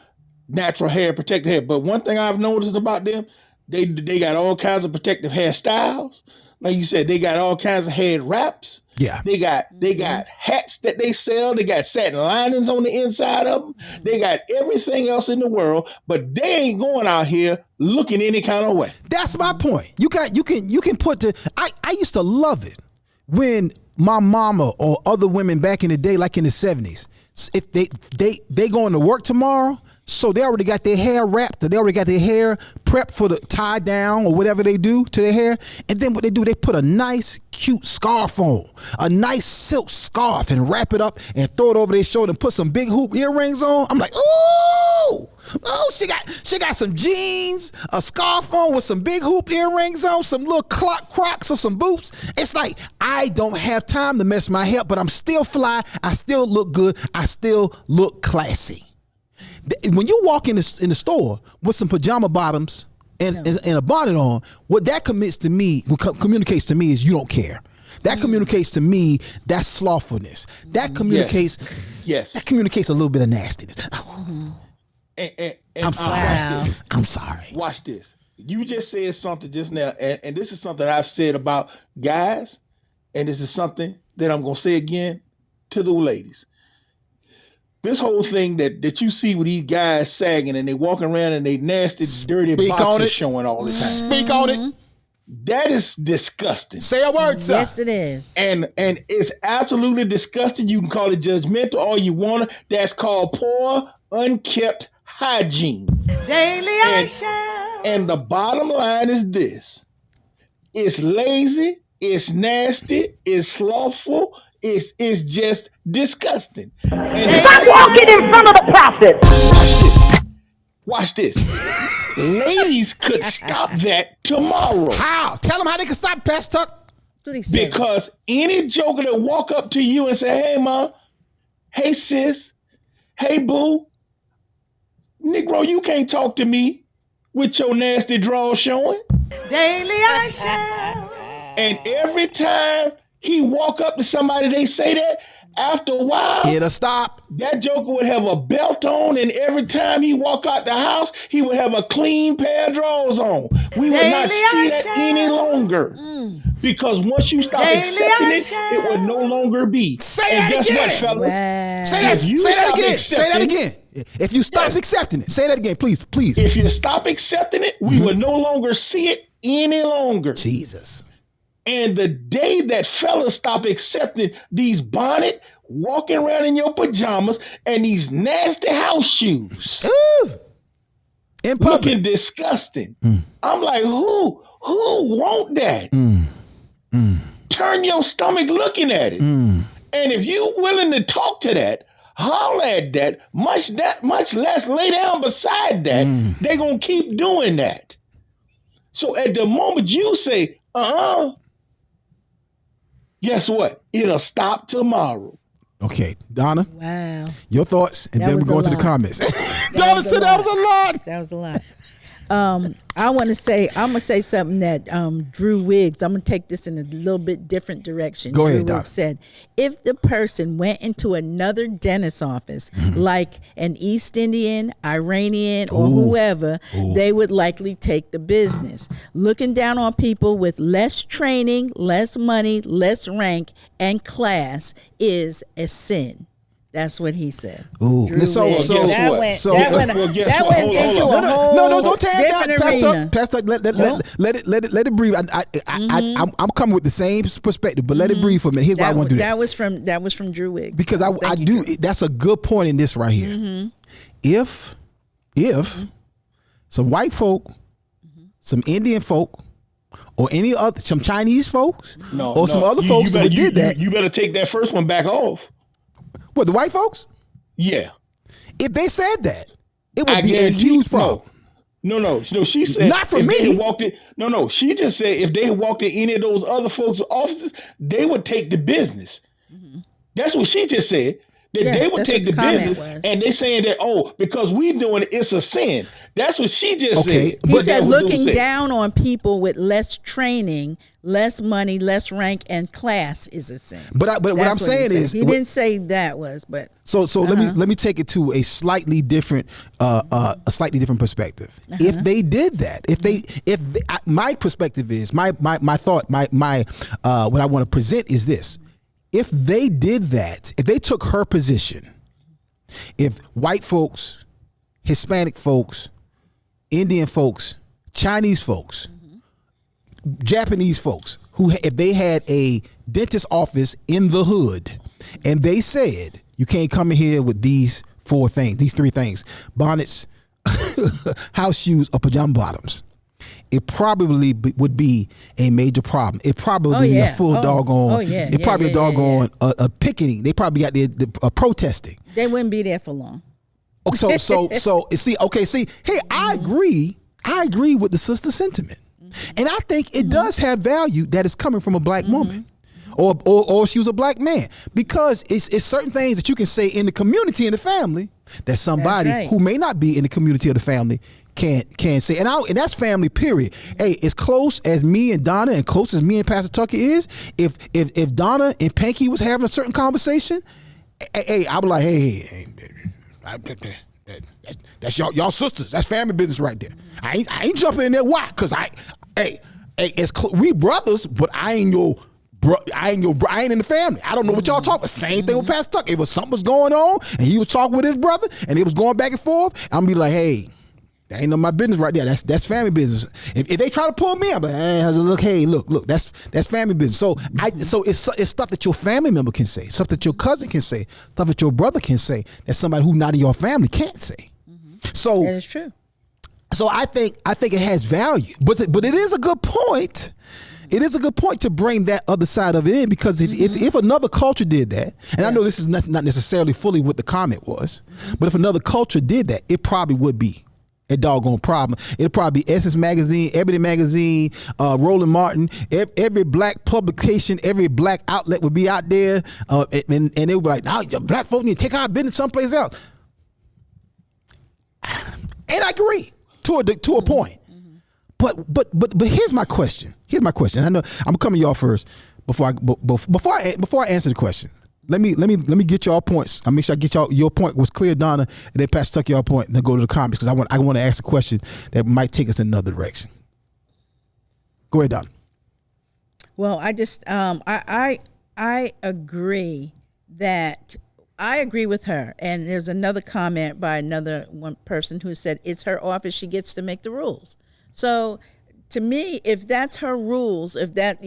natural hair, protective hair. But one thing I've noticed about them, they got all kinds of protective hairstyles. Like you said, they got all kinds of head wraps. Yeah. They got hats that they sell. They got satin linings on the inside of them. They got everything else in the world, but they ain't going out here looking any kind of way. That's my point. You can put I used to love it when my mama or other women back in the day, like in the 70s, if they going to work tomorrow, so they already got their hair wrapped, or they already got their hair prepped for the tie down or whatever they do to their hair. And then what they do, they put a nice cute scarf on, a nice silk scarf, and wrap it up and throw it over their shoulder and put some big hoop earrings on. I'm like, oh, she got some jeans, a scarf on with some big hoop earrings on, some little Crocs or some boots. It's like, I don't have time to mess my hair, but I'm still fly. I still look good. I still look classy. When you walk in the store with some pajama bottoms and a bonnet on, what that communicates to me is you don't care. That communicates to me that's slothfulness. That communicates. Yes. That communicates a little bit of nastiness. And I'm sorry. I'm sorry. Watch this. You just said something just now, and this is something I've said about guys, and this is something that I'm gonna say again to the ladies. This whole thing that you see with these guys sagging and they walking around and they nasty, dirty boxers showing all the time. Speak on it. That is disgusting. Say a word, sir. Yes, it is. And it's absolutely disgusting. You can call it judgmental all you want to. That's called poor, unkept hygiene. Daily I shall. And the bottom line is this. It's lazy, it's nasty, it's slothful, it's just disgusting. Stop walking in front of the prophet. Watch this. Ladies could stop that tomorrow. How? Tell them how they can stop, Pastor Tuck. Because any joker that walk up to you and say, hey, mom, hey, sis, hey, boo, Negro, you can't talk to me with your nasty drawers showing. Daily I shall. And every time he walk up to somebody, they say that, after a while, it'll stop. That joker would have a belt on, and every time he walk out the house, he would have a clean pair of drawers on. We would not see that any longer. Because once you stop accepting it would no longer be. Say and that guess again. what, fellas? Wow. Say that again. Say that again. If you stop accepting it, say that again, please. If you stop accepting it, we would no longer see it any longer. Jesus. And the day that fellas stop accepting these bonnet, walking around in your pajamas, and these nasty house shoes, in public, looking disgusting, I'm like, who want that? Turn your stomach looking at it. And if you willing to talk to that, holler at that, much less lay down beside that, they gonna keep doing that. So at the moment you say, guess what? It'll stop tomorrow. Okay, Donna. Wow. Your thoughts, and then we're going to the comments. Donna said that was a lot. That was a lot. I'm gonna say something that Drew Wiggs. I'm gonna take this in a little bit different direction. Go ahead, Drew Doc. Wiggs said, if the person went into another dentist's office, like an East Indian, Iranian, or whoever, they would likely take the business. Looking down on people with less training, less money, less rank, and class is a sin. That's what he said. Ooh, that went into a whole no, don't tear it different down, Pastor. Let it breathe. I'm coming with the same perspective, but let it breathe for a minute. Here's why I want to do that. That was from Drew Wiggs. Because I do. That's a good point in this right here. If some white folk, some Indian folk, or some Chinese folks, or some other folks that did that, you better take that first one back off. What, the white folks? Yeah. If they said that, it would be a huge problem. No. She said not for me. She just said if they walked in any of those other folks' offices, they would take the business. That's what she just said. That they would take the business, and they saying that because we doing it's a sin. That's what she just said. He said looking down on people with less training, less money, less rank, and class is a sin. But what I'm saying is he didn't say that was, but so let me take it to a slightly different perspective. If they did that, my perspective is my thought, my what I want to present is this. If they did that, if they took her position, if white folks, Hispanic folks, Indian folks, Chinese folks, Japanese folks, if they had a dentist office in the hood and they said, you can't come in here with these three things, bonnets, house shoes, or pajama bottoms, it probably would be a major problem. It probably be a full doggone. It probably a doggone a picketing. They probably got the protesting. They wouldn't be there for long. So see. Hey, I agree with the sister sentiment, and I think it does have value that is coming from a black woman or she was a black man, because it's certain things that you can say in the community and the family that somebody who may not be in the community of the family can say, and that's family. Period. Hey, as close as me and Donna, and close as me and Pastor Tucker is, if Donna and Panky was having a certain conversation, hey, I was like, hey, that's y'all sisters. That's family business right there. I ain't jumping in there. Why? Because we brothers, but I ain't in the family. I don't know what y'all talking about. Same thing with Pastor Tucker. If something was going on and he was talking with his brother and it was going back and forth, I'm be like, hey, that ain't none of my business right there. That's family business. If they try to pull me, I'm like, look, that's family business. So it's stuff that your family member can say, stuff that your cousin can say, stuff that your brother can say, that somebody who not in your family can't say. So that is true. So I think it has value, but it is a good point. It is a good point to bring that other side of it in, because if another culture did that, and I know this is not necessarily fully what the comment was, but if another culture did that, it probably would be a doggone problem. It'd probably be Essence Magazine, Ebony Magazine, Roland Martin, every black publication, every black outlet would be out there, and they would be like, "Now, black folks need to take our business someplace else." And I agree to a point. But here's my question. I know I'm coming to y'all first before I answer the question. Let me get y'all points. I make sure I get your point was clear, Donna, and then Pastor Tuck y'all point, and then go to the comments, because I want to ask a question that might take us in another direction. Go ahead, Donna. Well, I just I agree that I agree with her. And there's another comment by another one person who said it's her office, she gets to make the rules. So to me, if that's her rules, if that,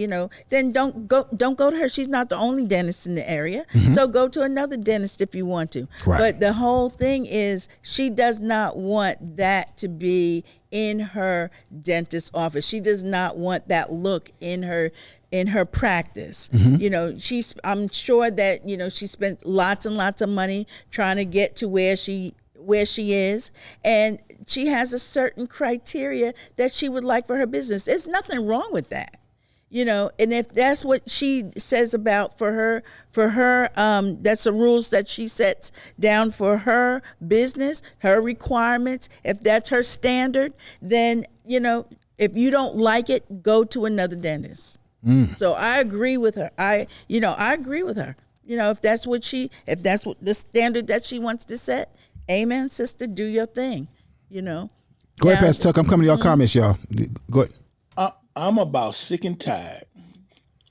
then don't go to her. She's not the only dentist in the area. So go to another dentist if you want to. Right. But the whole thing is, she does not want that to be in her dentist's office. She does not want that look in her practice. I'm sure that, she spent lots and lots of money trying to get to where she is, and she has a certain criteria that she would like for her business. There's nothing wrong with that, and if that's what she says about for her, that's the rules that she sets down for her business, her requirements. If that's her standard, then, if you don't like it, go to another dentist. So I agree with her. I agree with her. If that's what the standard that she wants to set, amen, sister, do your thing. Go ahead, Pastor Tuck. I'm coming to your comments, y'all. Go ahead. I'm about sick and tired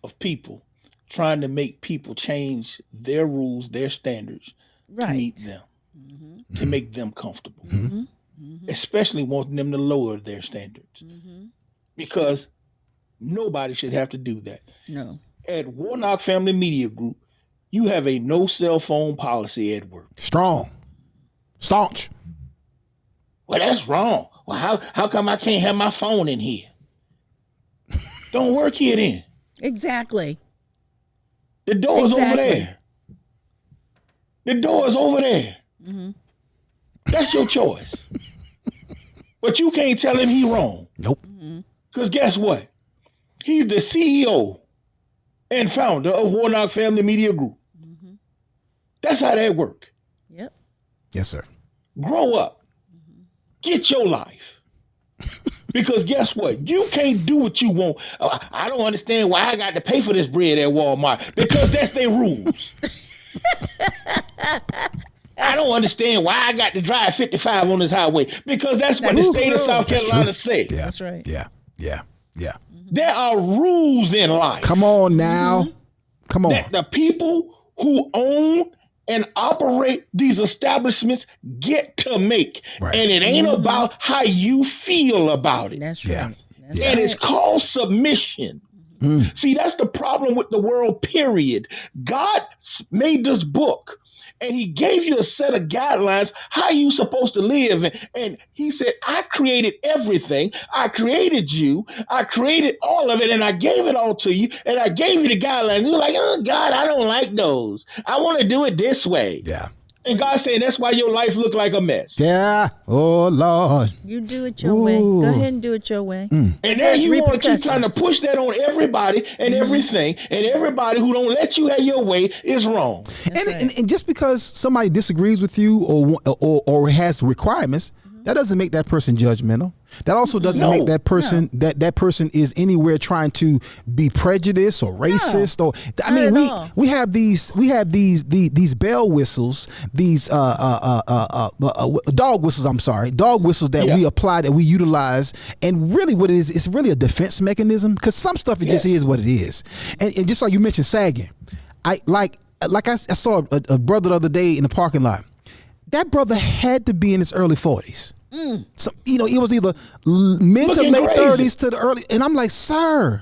of people trying to make people change their rules, their standards to meet them, to make them comfortable, especially wanting them to lower their standards, because nobody should have to do that. No. At Warnock Family Media Group, you have a no cell phone policy at work. Strong. Staunch. Well, that's wrong. Well, how come I can't have my phone in here? Don't work here then. Exactly. The door is over there. The door is over there. That's your choice. But you can't tell him he wrong. Nope. Because guess what? He's the CEO and founder of Warnock Family Media Group. That's how that works. Yep. Yes, sir. Grow up. Get your life. Because guess what? You can't do what you want. I don't understand why I got to pay for this bread at Walmart. Because that's their rules. I don't understand why I got to drive 55 on this highway. Because that's what the state of South Carolina says. Yeah. That's right. Yeah. There are rules in life. Come on now. Come on. That the people who own and operate these establishments get to make. Right. And it ain't about how you feel about it. That's Yeah. right. And it's called submission. See, that's the problem with the world, period. God made this book and he gave you a set of guidelines how you supposed to live. And he said, I created everything. I created you. I created all of it, and I gave it all to you. And I gave you the guidelines. You're like, oh, God, I don't like those. I want to do it this way. Yeah. And God's saying that's why your life look like a mess. Yeah. Oh, Lord. You do it your way. Go ahead and do it your way. And then you want to keep trying to push that on everybody and everything, and everybody who don't let you have your way is wrong. And just because somebody disagrees with you or has requirements, that doesn't make that person judgmental. That also doesn't make that person that person is anywhere trying to be prejudiced or racist or I mean we have these bell whistles, these dog whistles, dog whistles that we apply, that we utilize, and really what it is, it's really a defense mechanism, because some stuff it just is what it is. And just like you mentioned sagging, I saw a brother the other day in the parking lot. That brother had to be in his early 40s. So, it was either mid to late 30s to the early, and I'm like, sir,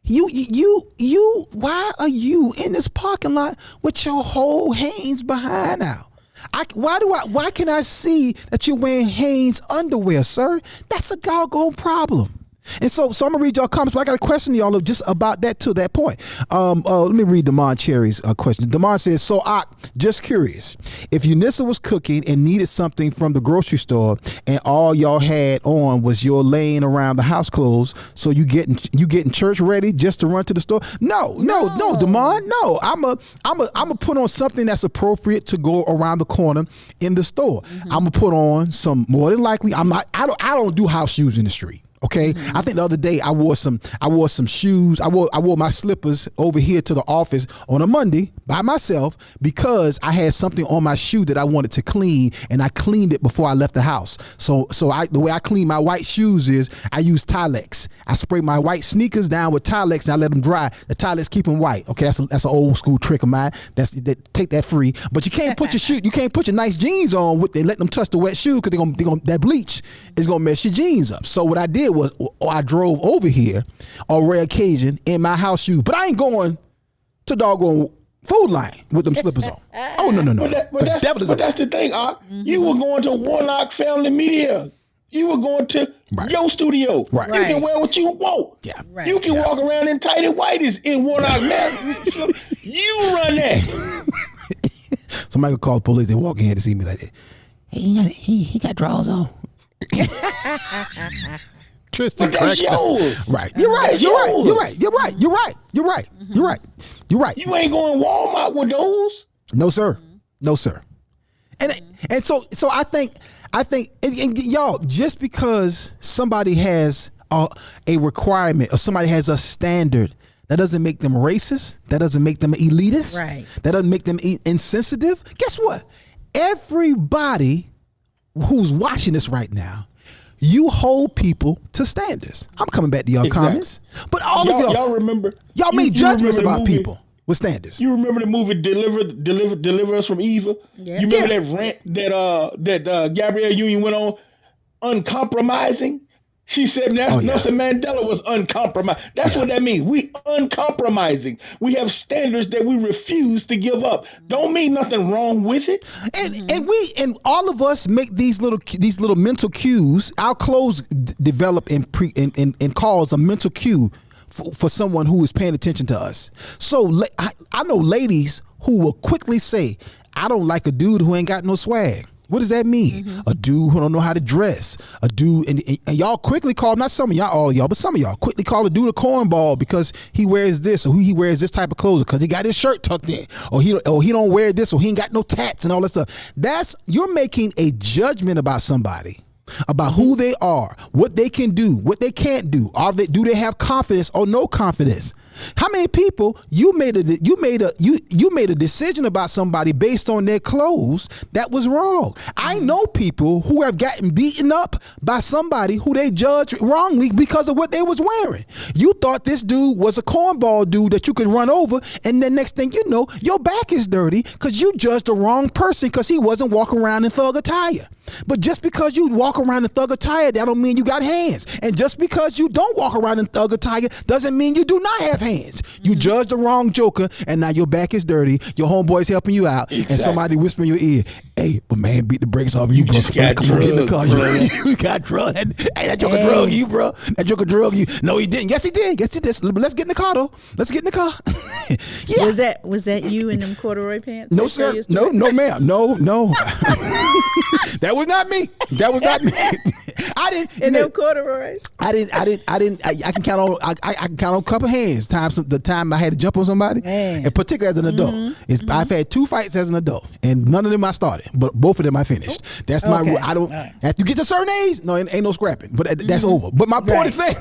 you, why are you in this parking lot with your whole Hanes behind out? Why can I see that you're wearing Hanes underwear, sir? That's a doggone problem. And so I'm gonna read y'all comments, but I got a question to y'all just about that to that point. Let me read Damon Cherry's question. Damon says, so just curious, if Unissa was cooking and needed something from the grocery store and all y'all had on was your laying around the house clothes, so you getting church ready just to run to the store? No, Damon, no. I'm a put on something that's appropriate to go around the corner in the store. I'm gonna put on some, more than likely, I don't do house shoes in the street. Okay. I think the other day I wore some shoes. I wore my slippers over here to the office on a Monday by myself because I had something on my shoe that I wanted to clean, and I cleaned it before I left the house. So the way I clean my white shoes is I use Tilex. I spray my white sneakers down with Tilex and I let them dry. The Tilex keep them white. Okay, that's an old school trick of mine. Take that free. But you can't put your nice jeans on and let them touch the wet shoe, because that bleach is gonna mess your jeans up. So what I did was I drove over here on rare occasion in my house shoes, but I ain't going to doggone Food Line with them slippers on. Oh no. But that's the thing, Art. You were going to Warlock Family Media. You were going to your studio. Right. You can wear what you want. Yeah. Right. You can walk around in tighty whities in Warlock Man. You run that. Somebody could call the police. They walk in here to see me like that. Hey, he got drawers on. But that's yours. Right. You're right. You're right. You ain't going to Walmart with those. No, sir. And so I think and y'all, just because somebody has a requirement or somebody has a standard, that doesn't make them racist. That doesn't make them elitist. Right. That doesn't make them insensitive. Guess what? Everybody who's watching this right now, you hold people to standards. I'm coming back to y'all comments, but all of y'all remember, y'all made judgments about people with standards. You remember the movie Deliver Us from Evil? Yeah. You remember that rant that Gabrielle Union went on, uncompromising? She said Nelson Mandela was uncompromised. That's what that means. We uncompromising. We have standards that we refuse to give up. Don't mean nothing wrong with it. And all of us make these little mental cues. Our clothes develop and cause a mental cue for someone who is paying attention to us. So I know ladies who will quickly say, I don't like a dude who ain't got no swag. What does that mean? A dude who don't know how to dress. A dude, and y'all quickly call, not some of y'all, all y'all, but some of y'all quickly call a dude a cornball because he wears this, or he wears this type of clothes, because he got his shirt tucked in, or he don't wear this, or he ain't got no tats and all that stuff. You're making a judgment about somebody, about who they are, what they can do, what they can't do. Do they have confidence or no confidence? How many people you made a decision about somebody based on their clothes that was wrong? I know people who have gotten beaten up by somebody who they judged wrongly because of what they was wearing. You thought this dude was a cornball dude that you could run over, and then next thing you know, your back is dirty because you judged the wrong person because he wasn't walking around in thug attire. But just because you walk around in thug attire, that don't mean you got hands. And just because you don't walk around in thug attire doesn't mean you do not have hands. You judge the wrong joker, and now your back is dirty. Your homeboy's helping you out, and somebody whisper in your ear, "Hey, but man, beat the brakes off you, bro. just got Come on, get in the car. drugged, You got drugged. Hey, that joker drug you, bro. That joker drug you. No, he didn't. Yes, he did. Yes, he did. Let's get in the car, though. Let's get in the car." Yeah. Was that you in them corduroy pants? No, sir. No, ma'am. No. That was not me. That was not me. I didn't. In them corduroys. I can count on. I can count on a couple hands. The time I had to jump on somebody, and particularly as an adult, I've had 2 fights as an adult, and none of them I started, but both of them I finished. That's my. Okay. I don't. Right. After you get to a certain age, no, ain't no scrapping. But that's over. But my point is saying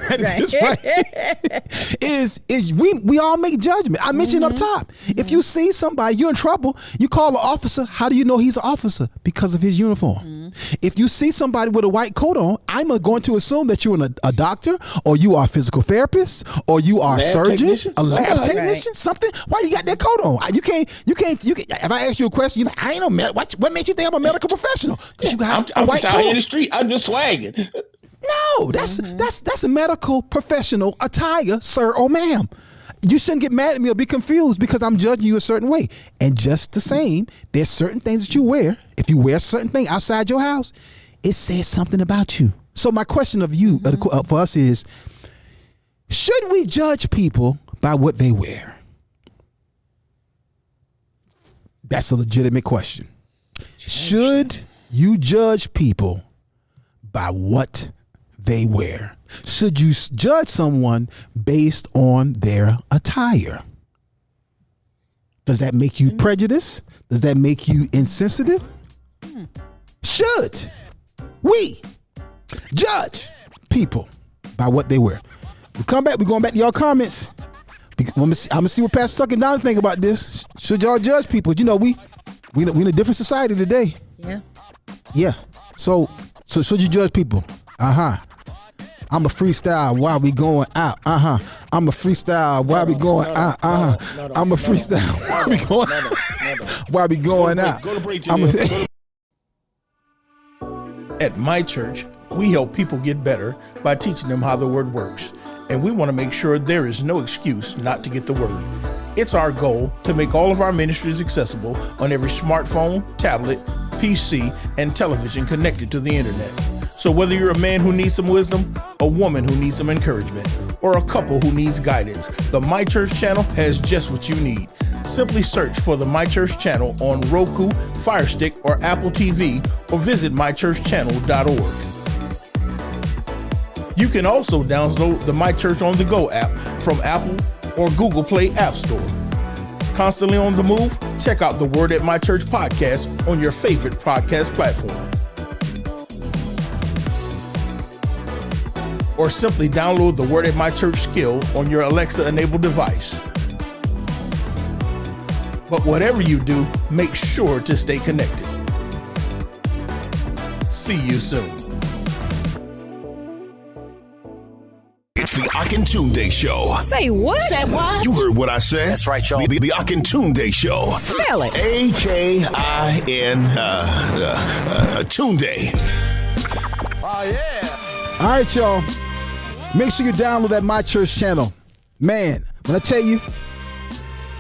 is we all make judgment. I mentioned up top. If you see somebody, you're in trouble. You call an officer. How do you know he's an officer? Because of his uniform. If you see somebody with a white coat on, I'm going to assume that you're a doctor, or you are a physical therapist, or you are a surgeon, a lab technician, something. Why you got that coat on? You can't. If I ask you a question, you're like, I ain't no what makes you think I'm a medical professional? Because you got I'm a white just coat. out in the street. I'm just swagging. No, that's a medical professional attire, sir or ma'am. You shouldn't get mad at me or be confused because I'm judging you a certain way. And just the same, there's certain things that you wear. If you wear a certain thing outside your house, it says something about you. So my question of you for us is, should we judge people by what they wear? That's a legitimate question. Should you judge people by what they wear? Should you judge someone based on their attire? Does that make you prejudiced? Does that make you insensitive? Should we judge people by what they wear? We come back. We're going back to your comments. I'm gonna see what Pastor Tuck and Don think about this. Should y'all judge people? You know, we in a different society today. Yeah. So should you judge people? I'm a freestyle while we going out. I'm a freestyle while we going out. I'm a freestyle while we going while we going out. Go to break, Jimmy. At my church, we help people get better by teaching them how the word works. And we want to make sure there is no excuse not to get the word. It's our goal to make all of our ministries accessible on every smartphone, tablet, PC, and television connected to the internet. So whether you're a man who needs some wisdom, a woman who needs some encouragement, or a couple who needs guidance, the My Church channel has just what you need. Simply search for the My Church channel on Roku, Fire Stick, or Apple TV, or visit mychurchchannel.org. You can also download the My Church on the Go app from Apple or Google Play App Store. Constantly on the move? Check out the Word at My Church podcast on your favorite podcast platform. Or simply download the Word at My Church skill on your Alexa-enabled device. But whatever you do, make sure to stay connected. See you soon. It's the Akintunde Show. Say what? Say what? You heard what I said. That's right, y'all. The Akintunde Show. Spell it. Akin Tunde. Oh, yeah. All right, y'all. Make sure you download that My Church channel. Man, when I tell you,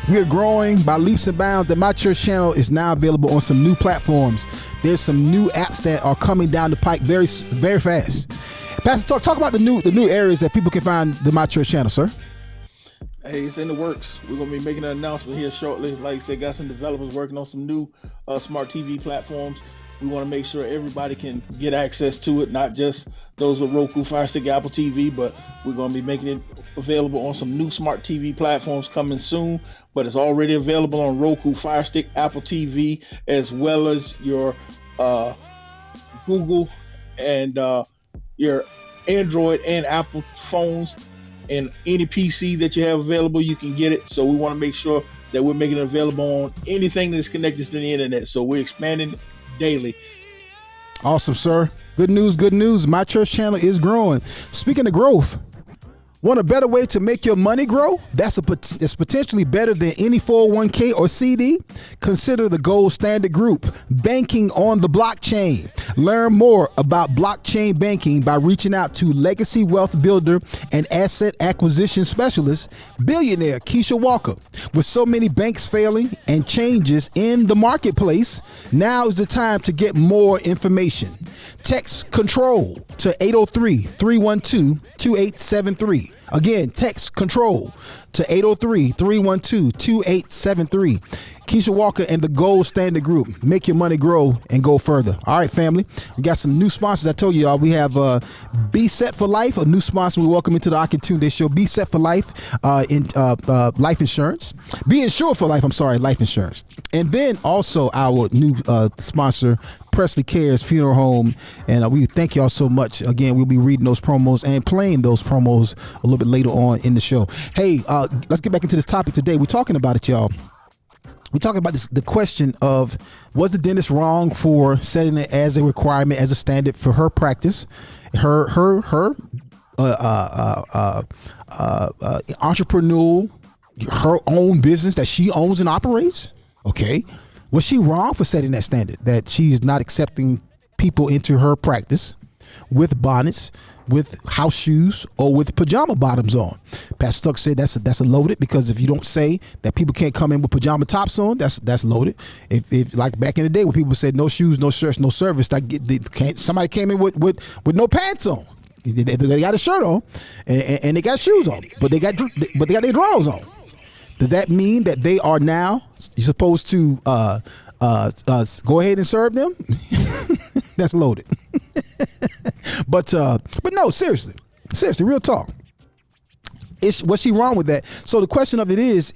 we are growing by leaps and bounds. The My Church channel is now available on some new platforms. There's some new apps that are coming down the pike very, very fast. Pastor, talk about the new areas that people can find the My Church channel, sir. Hey, it's in the works. We're going to be making an announcement here shortly. Like I said, got some developers working on some new smart TV platforms. We want to make sure everybody can get access to it, not just those with Roku, Fire Stick, Apple TV, but we're going to be making it available on some new smart TV platforms coming soon. But it's already available on Roku, Fire Stick, Apple TV, as well as your Google and your Android and Apple phones, and any PC that you have available, you can get it. So we want to make sure that we're making it available on anything that's connected to the internet. So we're expanding daily. Awesome, sir. Good news, good news. My Church channel is growing. Speaking of growth, want a better way to make your money grow? That's potentially better than any 401k or CD? Consider the gold standard group, banking on the blockchain. Learn more about blockchain banking by reaching out to legacy wealth builder and asset acquisition specialist, billionaire Keisha Walker. With so many banks failing and changes in the marketplace, now is the time to get more information. Text control to 803-312-2873. Again, text control to 803-312-2873. Keisha Walker and the Gold Standard Group. Make your money grow and go further. All right, family. We got some new sponsors. I told you, y'all, we have Be Set for Life, a new sponsor we welcome into the Akintunde Show. Be Set for Life in life insurance. Be Insured for Life, life insurance. And then also our new sponsor, Presley Cares Funeral Home. And we thank y'all so much. Again, we'll be reading those promos and playing those promos a little bit later on in the show. Hey, let's get back into this topic today. We're talking about it, y'all. We're talking about the question of, was the dentist wrong for setting it as a requirement, as a standard for her practice, her entrepreneurial, her own business that she owns and operates? Okay. Was she wrong for setting that standard, that she's not accepting people into her practice with bonnets, with house shoes, or with pajama bottoms on? Pastor Stuck said that's a loaded, because if you don't say that people can't come in with pajama tops on, that's loaded. If like back in the day when people said no shoes, no shirts, no service, somebody came in with no pants on. They got a shirt on and they got shoes on, but they got their drawers on. Does that mean that they are now, you're supposed to go ahead and serve them? That's loaded. But no, seriously, real talk. Was she wrong with that? So the question of it is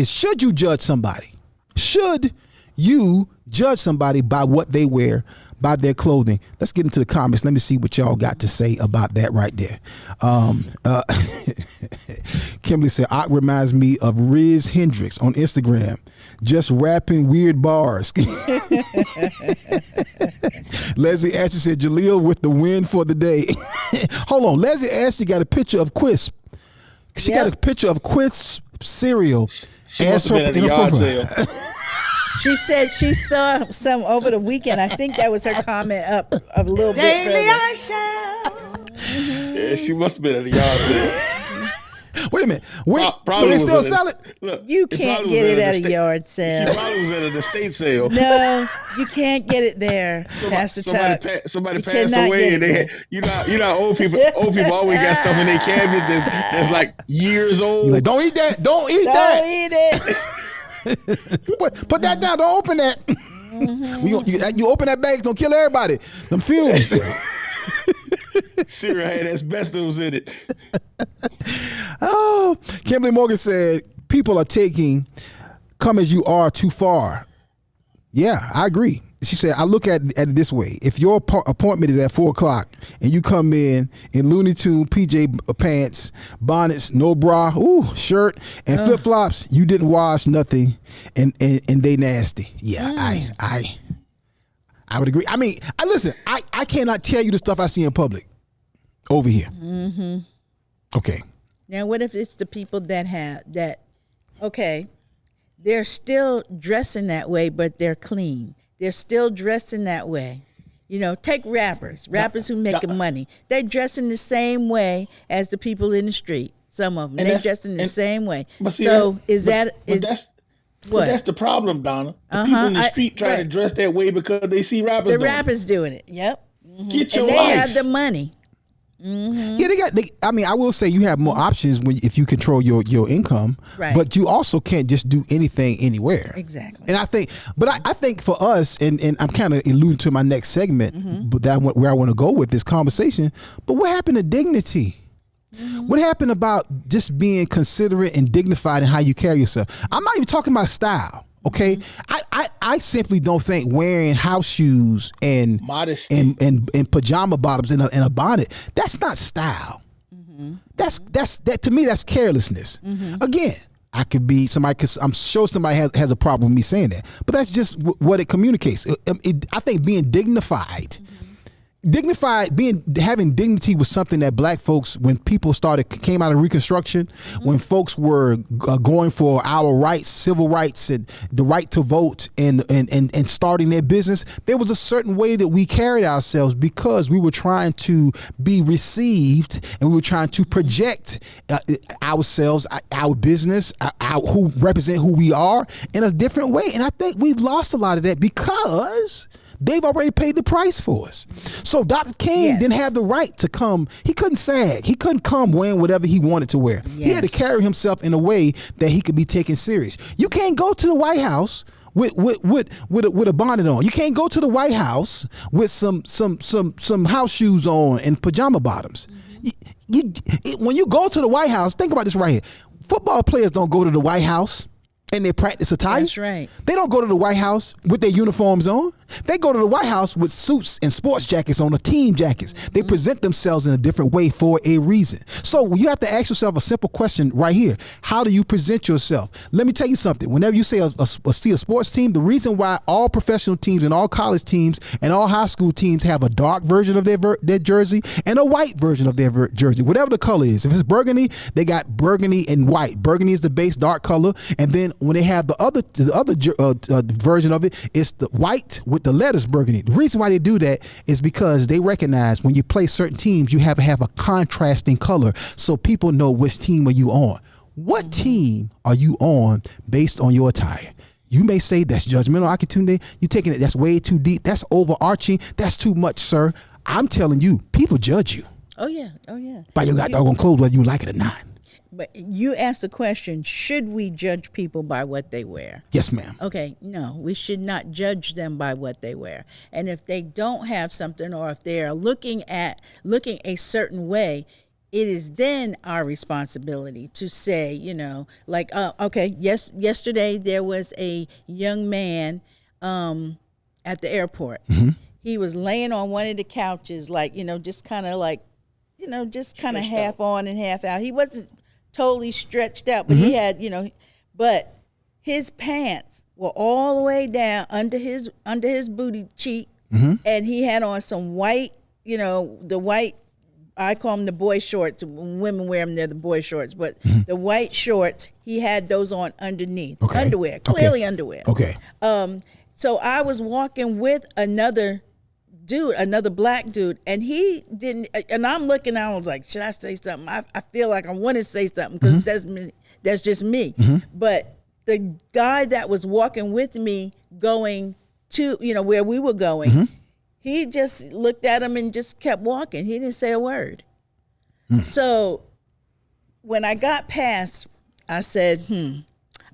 should you judge somebody? Should you judge somebody by what they wear, by their clothing? Let's get into the comments. Let me see what y'all got to say about that right there. Kimberly said, Ock reminds me of Riz Hendricks on Instagram, just rapping weird bars. Leslie Ashley said, Jaleel with the win for the day. Hold on. Leslie Ashley got a picture of Quisp. She got a picture of Quisp cereal. She must have been at the yard sale. She said she saw some over the weekend. I think that was her comment up a little bit further. Yeah, she must have been at the yard sale. Wait a minute. So they still sell it? Look, you can't get it at a yard sale. She probably was at an estate sale. No, you can't get it there, Pastor Tuck. Somebody passed away, and they had, you know, old people always got stuff in their cabinet that's like years old. You're like, don't eat that. Don't eat it. Put that down. Don't open that. Mm-hmm. You open that bag, it's gonna kill everybody. Them fumes. Cereal had asbestos in it. Oh, Kimberly Morgan said, people are taking come as you are too far. Yeah, I agree. She said, I look at it this way. If your appointment is at 4:00 and you come in Looney Tune, PJ pants, bonnets, no bra, shirt, and flip flops, you didn't wash nothing, and they nasty. Yeah, I would agree. I mean, listen, I cannot tell you the stuff I see in public over here. Mm-hmm. Okay. Now, what if it's the people that have that? Okay, they're still dressing that way, but they're clean. They're still dressing that way. You know, take rappers who make money. They dress in the same way as the people in the street. Some of them, they dress in the same way. See, so that's the problem, Donna. The people in the street try to dress that way because they see rappers. The rappers doing it. Yep. Mm-hmm. Get your life. They have the money. Mm-hmm. Yeah, I mean, I will say you have more options if you control your income, right? But you also can't just do anything anywhere. Exactly. And I think for us, and I'm kind of alluding to my next segment, mm-hmm. but where I want to go with this conversation. But what happened to dignity? Mm-hmm. What happened about just being considerate and dignified in how you carry yourself? I'm not even talking about style. Okay, mm-hmm. I simply don't think wearing house shoes and modesty and pajama bottoms and a bonnet, that's not style. Mm-hmm. That to me, that's carelessness. Mm-hmm. Again, I could be somebody, because I'm sure somebody has a problem with me saying that, but that's just what it communicates. I think being dignified. Mm-hmm. having dignity was something that black folks, when people came out of Reconstruction, when folks were going for our rights, civil rights, and the right to vote, and starting their business, there was a certain way that we carried ourselves because we were trying to be received, and we were trying to project ourselves, our business, who represent who we are in a different way. And I think we've lost a lot of that because they've already paid the price for us. So Dr. King didn't have the right to come. He couldn't sag. He couldn't come wearing whatever he wanted to wear. He had to carry himself in a way that he could be taken serious. You can't go to the White House with a bonnet on. You can't go to the White House with some house shoes on and pajama bottoms. When you go to the White House, think about this right here. Football players don't go to the White House in their practice attire. That's right. They don't go to the White House with their uniforms on. They go to the White House with suits and sports jackets on, or team jackets. They present themselves in a different way for a reason. So you have to ask yourself a simple question right here. How do you present yourself? Let me tell you something. Whenever you see a sports team, the reason why all professional teams and all college teams and all high school teams have a dark version of their jersey and a white version of their jersey, whatever the color is. If it's burgundy, they got burgundy and white. Burgundy is the base dark color, and then when they have the other version of it, it's the white with the letters burgundy. The reason why they do that is because they recognize when you play certain teams, you have to have a contrasting color so people know which team are you on. What team are you on based on your attire? You may say that's judgmental, Akintunde. You're taking it, that's way too deep. That's overarching. That's too much, sir. I'm telling you, people judge you. Oh yeah. By your doggone clothes, whether you like it or not. But you asked the question, should we judge people by what they wear? Yes, ma'am. Okay, no, we should not judge them by what they wear. And if they don't have something, or if they're looking a certain way, it is then our responsibility to say, yesterday there was a young man at the airport. Mm-hmm. He was laying on one of the couches, just kind of half on and half out. He wasn't totally stretched out, but he had, but his pants were all the way down under his booty cheek, and he had on some white, the white, I call them the boy shorts. When women wear them, they're the boy shorts, but the white shorts, he had those on underneath. Okay. Underwear, clearly underwear. Okay. So I was walking with another black dude, and he didn't, and I'm looking, I was like, should I say something? I feel like I want to say something because that's just me. But the guy that was walking with me going to, where we were going, he just looked at him and just kept walking. He didn't say a word. So when I got past, I said,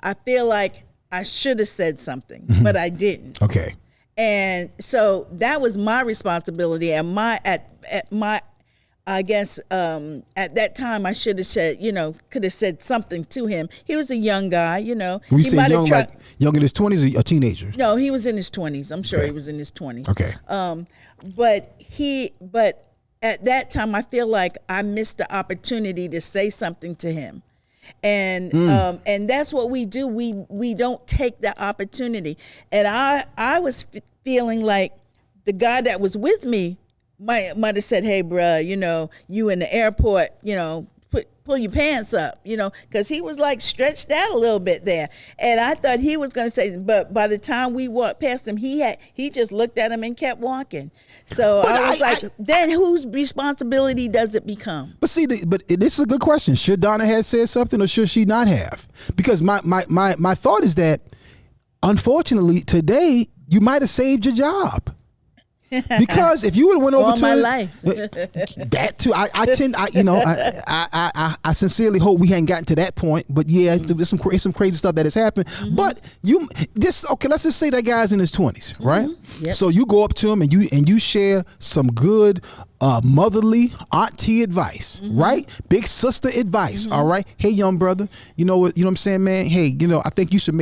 I feel like I should have said something, but I didn't. Okay. And so that was my responsibility, and at that time I should have said, could have said something to him. He was a young guy, We say young, like young in his 20s or a teenager? No, he was in his 20s. I'm sure he was in his 20s. Okay. But at that time I feel like I missed the opportunity to say something to him. And that's what we do. We don't take that opportunity. And I was feeling like the guy that was with me might have said, "Hey, bruh, you in the airport, pull your pants up, because he was like stretched out a little bit there." And I thought he was going to say, but by the time we walked past him, he just looked at him and kept walking. So I was then whose responsibility does it become? But see, this is a good question. Should Donna have said something, or should she not have? Because my thought is that, unfortunately, today you might have saved your job. Because if you would have went over all to my life, that too, I sincerely hope we hadn't gotten to that point. But yeah, there's some crazy stuff that has happened. But let's just say that guy's in his 20s, right? Yep. So you go up to him and you share some good motherly auntie advice, right? Big sister advice, all right? Hey, young brother, you know what I'm saying, man? Hey, I think you should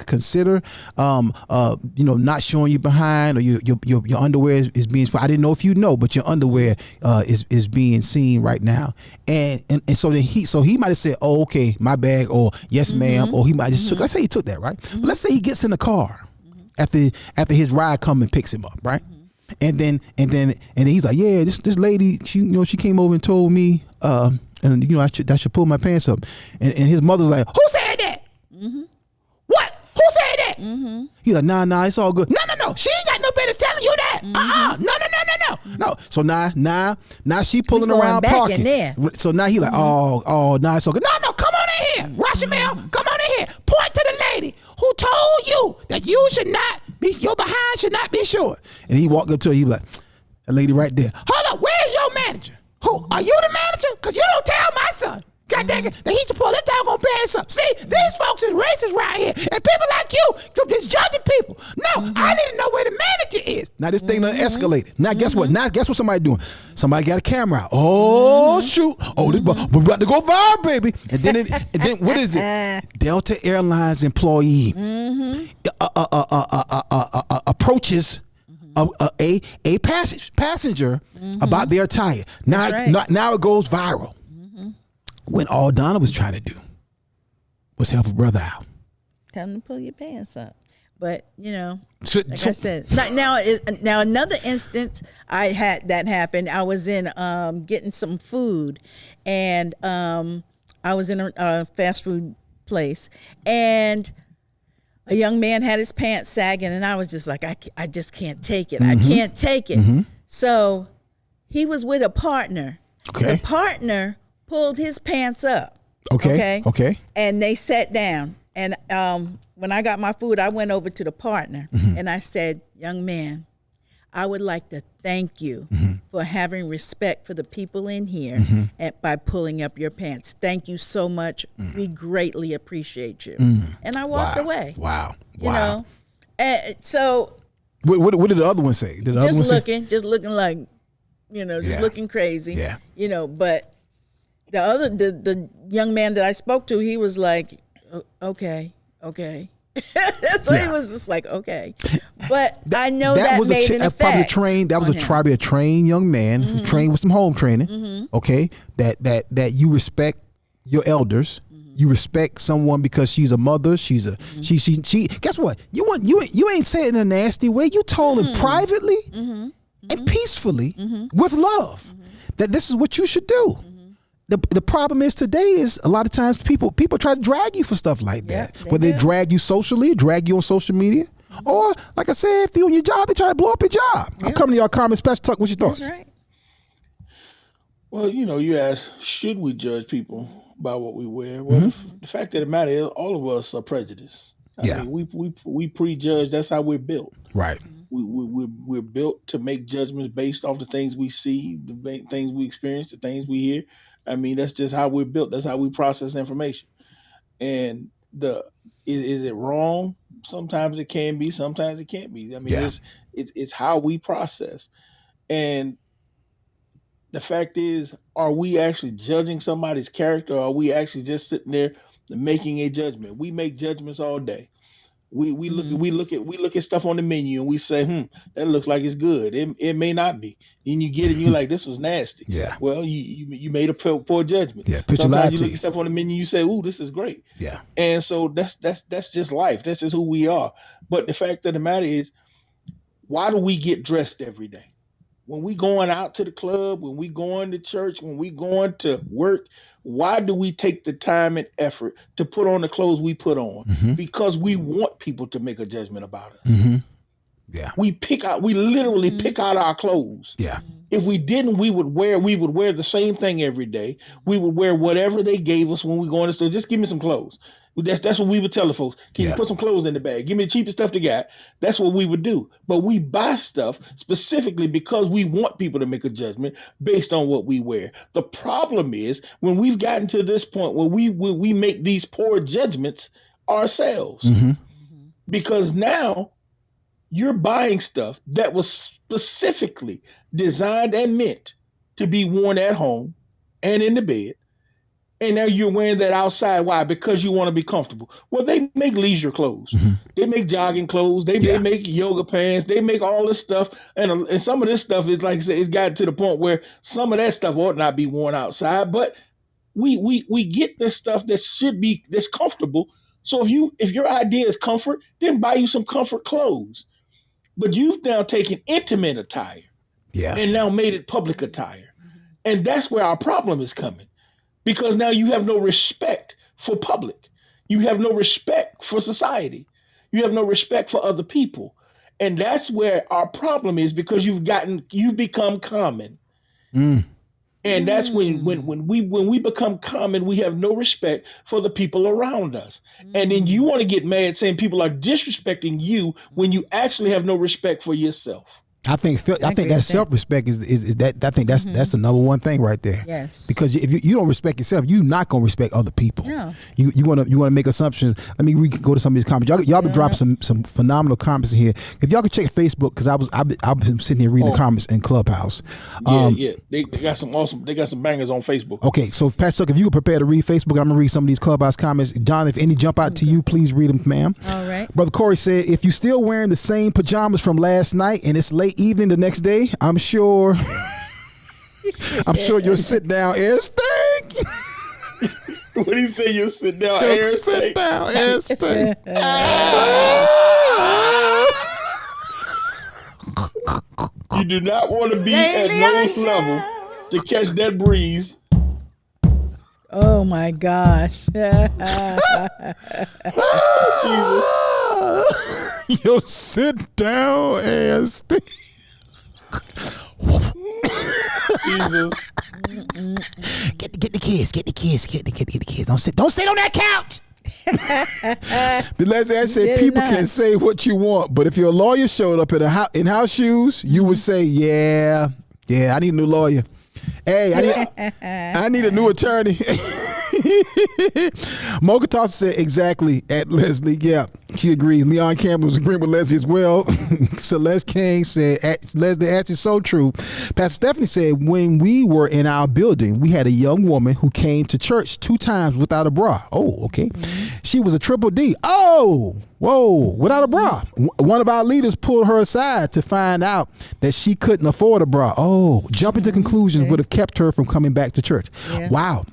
consider, not showing you behind, or your underwear is being. I didn't know if you know, but your underwear is being seen right now, and so then he might have said, "Oh, okay, my bag," or "Yes, ma'am," or he might just took. Let's say he took that, right? But let's say he gets in the car after his ride comes and picks him up, right? And then he's like, yeah, this lady, she came over and told me, and I should pull my pants up. And his mother's like, who said that? Mm-hmm. What? Who said that? Mm-hmm. He's like, nah, it's all good. No, she ain't got no business telling you that. Mm-hmm. No. So now she pulling around parking. There. So now he like, oh, nah, it's all good. No, come on in here, Rashomel, come on in here. Point to the lady who told you that your behind should not be short. And he walked up to her. He was like, that lady right there. Hold up, where's your manager? Who are you, the manager? Because you don't tell my son. God dang it, that he should pull his doggone pants up. See, these folks is racist right here. And people like you just judging people. No, I need to know where the manager is. Now this thing done escalated. Now guess what? Now guess what somebody doing? Somebody got a camera out. Oh, shoot. Oh, we're about to go viral, baby. And then what is it? Delta Airlines employee approaches a passenger about their attire. Now it goes viral. When all Donna was trying to do was help a brother out. Tell him to pull your pants up. But, I said, now another instance I had that happened. I was in getting some food, and I was in a fast food place, and a young man had his pants sagging, and I was just like, I just can't take it. I can't take it. So he was with a partner. Okay. The partner pulled his pants up. Okay. And they sat down. And when I got my food, I went over to the partner and I said, young man, I would like to thank you for having respect for the people in here by pulling up your pants. Thank you so much. We greatly appreciate you. And I walked away. Wow. You know? And so what did the other one say? Did the other one just looking like, looking crazy. Yeah. But the young man that I spoke to, he was like, okay. So he was just like, okay. But I know that was made an effect. Probably a trained young man who trained with some home training. Okay, that you respect your elders. You respect someone because she's a mother. She's a she. Guess what? You ain't saying it in a nasty way. You told him privately and peacefully with love that this is what you should do. The problem is today is a lot of times people try to drag you for stuff like that. Whether they drag you socially, drag you on social media, or like I said, if you're on your job, they try to blow up your job. I'm coming to y'all comments. Special Tuck, what's your thoughts? That's right. Well, you ask, should we judge people by what we wear? Well, the fact of the matter is, all of us are prejudiced. I mean, we prejudge. That's how we're built. Right. We're built to make judgments based off the things we see, the things we experience, the things we hear. I mean, that's just how we're built. That's how we process information. And is it wrong? Sometimes it can be. Sometimes it can't be. I mean, it's how we process. And the fact is, are we actually judging somebody's character, or are we actually just sitting there making a judgment? We make judgments all day. We look at stuff on the menu and we say, that looks like it's good. It may not be. And you get it and you're like, this was nasty. Yeah. Well, you made a poor judgment. Yeah. Sometimes you look at stuff on the menu, you say, ooh, this is great. Yeah. And so that's just life. That's just who we are. But the fact of the matter is, why do we get dressed every day? When we going out to the club, when we going to church, when we going to work, why do we take the time and effort to put on the clothes we put on? Because we want people to make a judgment about us. Yeah. We literally pick out our clothes. Yeah. If we didn't, we would wear the same thing every day. We would wear whatever they gave us when we go in the store. Just give me some clothes. That's what we would tell the folks. Can you put some clothes in the bag? Give me the cheapest stuff they got. That's what we would do. But we buy stuff specifically because we want people to make a judgment based on what we wear. The problem is when we've gotten to this point where we make these poor judgments ourselves. Because now you're buying stuff that was specifically designed and meant to be worn at home and in the bed. And now you're wearing that outside. Why? Because you want to be comfortable. Well, they make leisure clothes. They make jogging clothes. They make yoga pants. They make all this stuff. And some of this stuff is, like I said, it's gotten to the point where some of that stuff ought not be worn outside. But we get this stuff that's comfortable. So if your idea is comfort, then buy you some comfort clothes. But you've now taken intimate attire Yeah. and now made it public attire. And that's where our problem is coming. Because now you have no respect for public. You have no respect for society. You have no respect for other people. And that's where our problem is, because you've become common. And that's when we become common, we have no respect for the people around us. And then you want to get mad saying people are disrespecting you when you actually have no respect for yourself. I think that self-respect is that. I think that's the number one thing right there. Yes. Because if you don't respect yourself, you're not gonna respect other people. No. You wanna make assumptions. Let me go to some of these comments. Y'all been dropping some phenomenal comments in here. If y'all could check Facebook, because I've been sitting here reading the comments in Clubhouse. Yeah. They got some awesome. They got some bangers on Facebook. Okay, so Pastor Tuck, if you could prepare to read Facebook, I'm gonna read some of these Clubhouse comments. John, if any jump out to you, please read them, ma'am. All right. Brother Corey said, if you're still wearing the same pajamas from last night and it's late evening the next day, I'm sure you'll sit down and stink. What do you say? You'll sit down and sit down and stink. You do not want to be at nose level to catch that breeze. Oh my gosh. Jesus. You'll sit down and stink. Jesus. Get the kids. Get the kids. Don't sit on that couch. The last thing I said, people can say what you want, but if your lawyer showed up in house shoes, you would say, yeah, I need a new lawyer. Hey, I need a new attorney. Mocha Toss said exactly at Leslie. Yeah, she agrees. Leon Campbell was agreeing with Leslie as well. Celeste King said, Leslie, that's so true. Pastor Stephanie said, when we were in our building, we had a young woman who came to church 2 times without a bra. Oh, okay. She was a triple D. Oh, whoa, without a bra. One of our leaders pulled her aside to find out that she couldn't afford a bra. Oh, jumping to conclusions would have kept her from coming back to church. Yeah. Wow.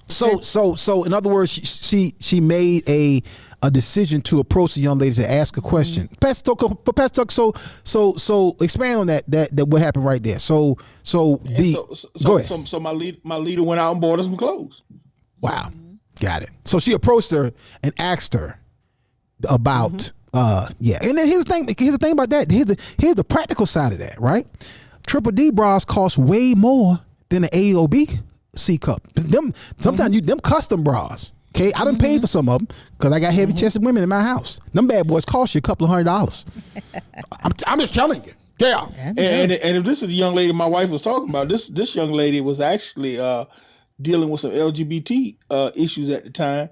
So in other words, she made a decision to approach the young lady to ask a question. Pastor Tuck, so expand on that what happened right there. Go ahead. So my leader went out and bought her some clothes. Wow. Got it. So she approached her and asked her about And then here's the thing about that. Here's the practical side of that, right? Triple D bras cost way more than an A or B C cup. Sometimes them custom bras. Okay, I done paid for some of them because I got heavy chested women in my house. Them bad boys cost you a couple of $100. I'm just telling you. Yeah. And if this is the young lady my wife was talking about, this young lady was actually dealing with some LGBT issues at the time,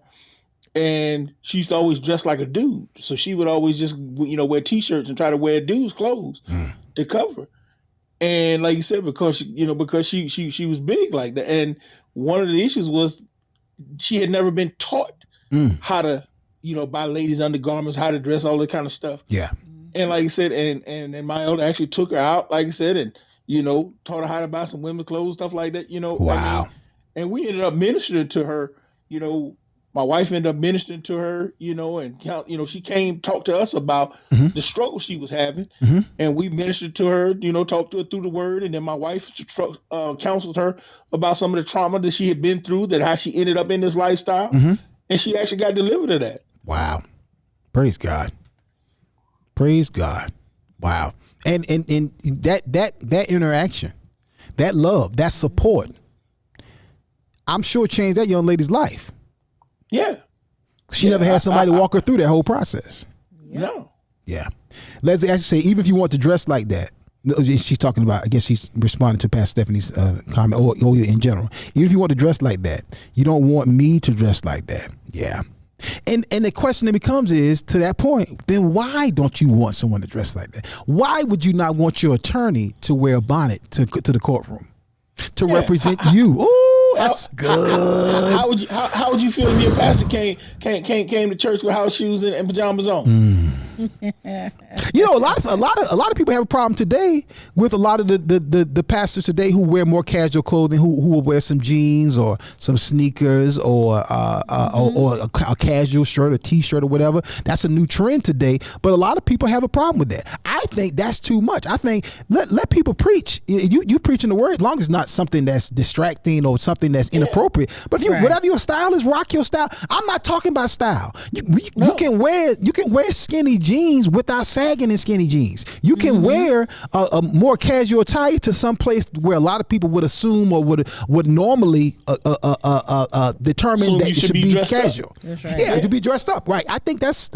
and she used to always dress like a dude. So she would always just wear T-shirts and try to wear dudes' clothes to cover. And like you said, because she was big like that, and one of the issues was she had never been taught how to buy ladies' undergarments, how to dress, all that kind of stuff. Yeah. And like I said, and my elder actually took her out, like I said, and taught her how to buy some women's clothes, stuff like that. Wow. And we ended up ministering to her. My wife ended up ministering to her. And she came talk to us about the struggle she was having, and we ministered to her. Talked to her through the word, and then my wife counseled her about some of the trauma that she had been through, that how she ended up in this lifestyle, and she actually got delivered of that. Wow. Praise God. Praise God. Wow. And that interaction, that love, that support, I'm sure changed that young lady's life. Yeah. She never had somebody walk her through that whole process. No. Yeah. Leslie actually say, even if you want to dress like that, she's talking about, I guess she's responding to Pastor Stephanie's comment, or in general. Even if you want to dress like that, you don't want me to dress like that. Yeah. And the question that becomes is, to that point, then why don't you want someone to dress like that? Why would you not want your attorney to wear a bonnet to the courtroom to represent you? Ooh, that's good. How would you feel if your pastor came to church with house shoes and pajamas on? You know, a lot of people have a problem today with a lot of the pastors today who wear more casual clothing, who will wear some jeans or some sneakers or a casual shirt, a t-shirt or whatever. That's a new trend today. But a lot of people have a problem with that. I think that's too much. I think let people preach. You preaching the word as long as it's not something that's distracting or something that's inappropriate. But if you whatever your style is, rock your style. I'm not talking about style. You can wear skinny jeans without sagging in skinny jeans. You can wear a more casual attire to some place where a lot of people would assume or would normally determine that it should be casual. That's right. Yeah, to be dressed up. Right. I think that's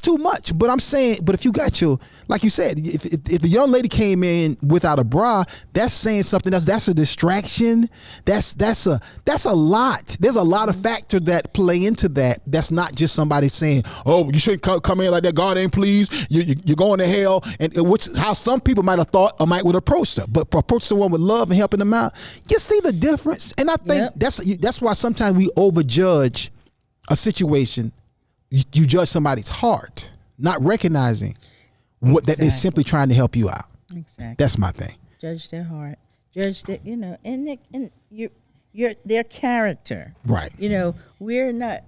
too much. But I'm saying, but if you got your, like you said, if a young lady came in without a bra, that's saying something else. That's a distraction. That's a lot. There's a lot of factors that play into that. That's not just somebody saying, "Oh, you shouldn't come in like that. God ain't pleased. You're going to hell." And which how some people might have thought or might would approach her, but approach someone with love and helping them out. You see the difference, and I think that's why sometimes we overjudge a situation. You judge somebody's heart, not recognizing that they're simply trying to help you out. Exactly. That's my thing. Judge their heart. Judge their, and their character. Right. We're not.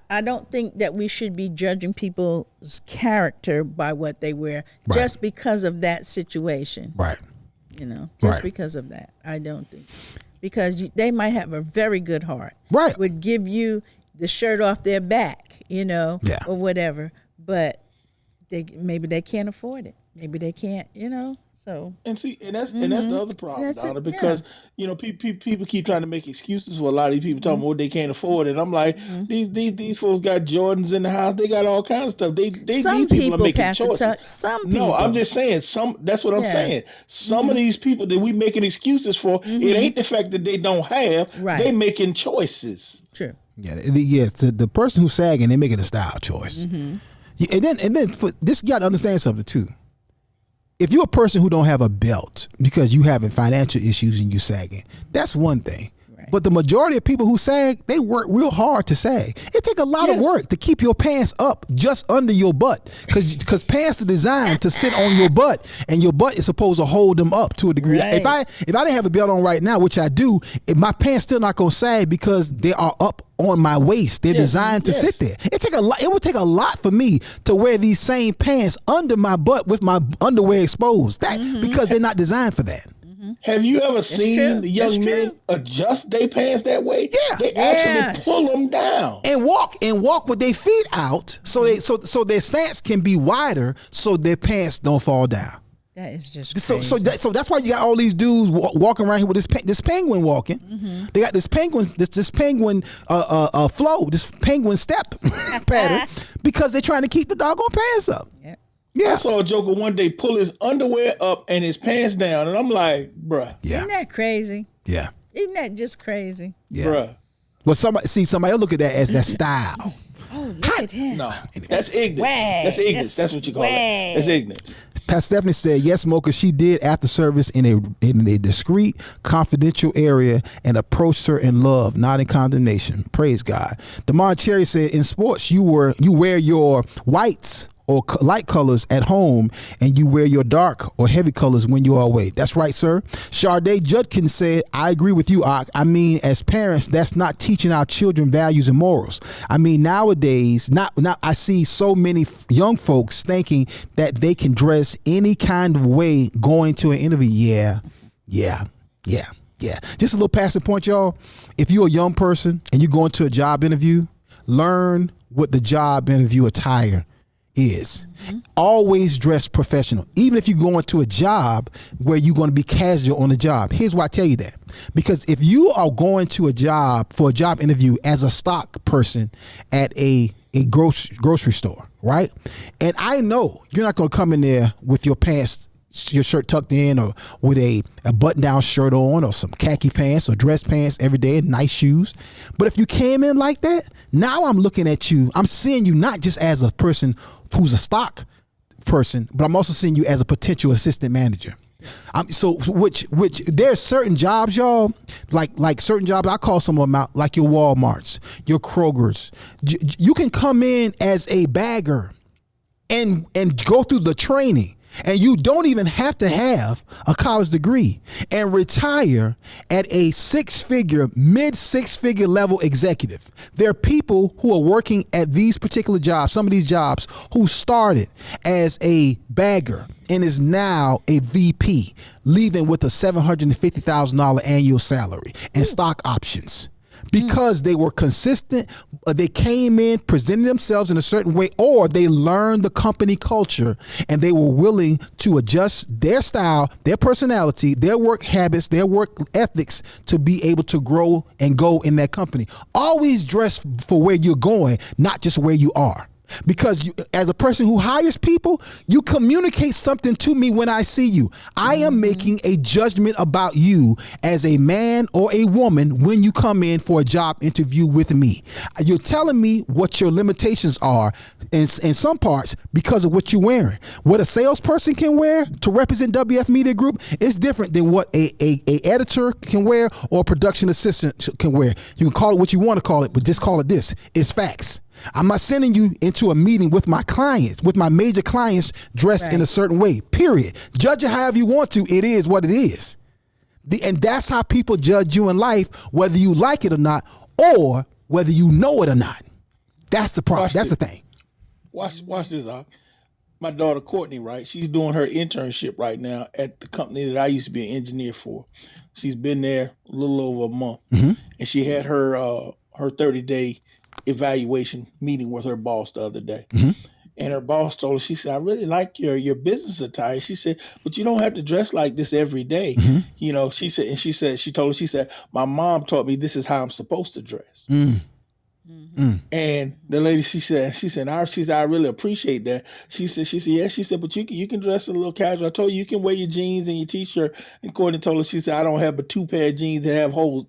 I don't think that we should be judging people's character by what they wear just because of that situation. Right. Just because of that. I don't think. Because they might have a very good heart. Right. Would give you the shirt off their back, or whatever. But maybe they can't afford it. Maybe they can't, So and that's the other problem, Donna, because people keep trying to make excuses for a lot of these people talking about what they can't afford, and I'm like, these folks got Jordans in the house, they got all kinds of stuff. These people are making choices. Some people. No, I'm just saying that's what I'm saying. Some of these people that we making excuses for, it ain't the fact that they don't have, they making choices. True. Yeah, yes. The person who's sagging, they're making a style choice. Yeah, and then for this, you got to understand something too. If you're a person who don't have a belt because you having financial issues and you sagging, that's one thing. Right. But the majority of people who sag, they work real hard to sag. It take a lot of work to keep your pants up just under your butt, because pants are designed to sit on your butt, and your butt is supposed to hold them up to a degree. Right. If I didn't have a belt on right now, which I do, my pants still not gonna sag because they are up on my waist. They're designed to sit there. It would take a lot for me to wear these same pants under my butt with my underwear exposed. Because they're not designed for that. Have you ever seen the young men adjust their pants that way? Yeah, they actually pull them down and walk with their feet out, so their stance can be wider, so their pants don't fall down. That is just crazy. So that's why you got all these dudes walking around here with this penguin walking. They got this penguin flow, this penguin step pattern, because they're trying to keep the doggone pants up. Yeah. I saw a joker one day pull his underwear up and his pants down, and I'm like, bruh. Yeah. Isn't that crazy? Yeah. Isn't that just crazy? Yeah. Bruh. Well, somebody will look at that as that style. Oh, look at him. No, that's ignorance. That's ignorance. That's what you call it. That's ignorance. Pastor Stephanie said, yes, Mocha, she did after service in a discreet, confidential area and approached her in love, not in condemnation. Praise God. Damon Cherry said, in sports, you wear your whites or light colors at home, and you wear your dark or heavy colors when you are away. That's right, sir. Sharday Judkin said, I agree with you, Ak. I mean, as parents, that's not teaching our children values and morals. I mean, nowadays, I see so many young folks thinking that they can dress any kind of way going to an interview. Yeah. Just a little passing point, y'all. If you're a young person and you go into a job interview, learn what the job interview attire is. Always dress professional, even if you go into a job where you're going to be casual on the job. Here's why I tell you that, because if you are going to a job for a job interview as a stock person at a grocery store, right? And I know you're not going to come in there with your shirt tucked in, or with a button-down shirt on, or some khaki pants or dress pants every day and nice shoes. But if you came in like that, now I'm looking at you, I'm seeing you not just as a person who's a stock person, but I'm also seeing you as a potential assistant manager. Which there's certain jobs, y'all, like certain jobs, I call some of them out, like your Walmarts, your Krogers. You can come in as a bagger and go through the training. And you don't even have to have a college degree and retire at a mid six figure level executive. There are people who are working at these particular jobs, some of these jobs, who started as a bagger and is now a VP, leaving with a $750,000 annual salary and stock options. Because they were consistent, they came in, presented themselves in a certain way, or they learned the company culture and they were willing to adjust their style, their personality, their work habits, their work ethics to be able to grow and go in that company. Always dress for where you're going, not just where you are. Because you, as a person who hires people, you communicate something to me when I see you. I am making a judgment about you as a man or a woman when you come in for a job interview with me. You're telling me what your limitations are in some parts because of what you're wearing. What a salesperson can wear to represent WF Media Group is different than what a editor can wear or a production assistant can wear. You can call it what you want to call it, but just call it this. It's facts. I'm not sending you into a meeting with my clients, with my major clients dressed in a certain way, period. Judge it however you want to. It is what it is. And that's how people judge you in life, whether you like it or not, or whether you know it or not. That's the problem. That's the thing. Watch this, my daughter Courtney, right? She's doing her internship right now at the company that I used to be an engineer for. She's been there a little over a month, and she had her 30-day evaluation meeting with her boss the other day. And her boss told her, she said, I really like your business attire. She said, but you don't have to dress like this every day. You know, she told her, my mom taught me this is how I'm supposed to dress. And the lady, she said, I really appreciate that. She said, yeah. She said, but you can dress a little casual. I told you can wear your jeans and your t-shirt. And Courtney told her, she said, I don't have but 2 pair of jeans that have holes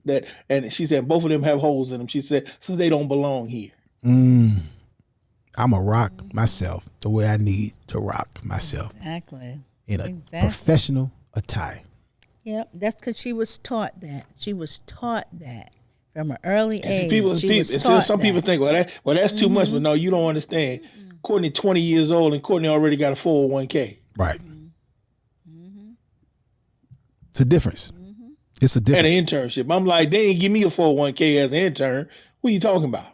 and she said, both of them have holes in them. She said, so they don't belong here. I'm a rock myself the way I need to rock myself. Exactly. In a professional attire. Yep. That's because she was taught that. She was taught that. From an early age, some people think, well, that's too much, but no, you don't understand. Courtney, 20 years old, and Courtney already got a 401k. Right. It's a difference. It's a difference. And an internship. I'm like, they ain't give me a 401k as an intern. What are you talking about?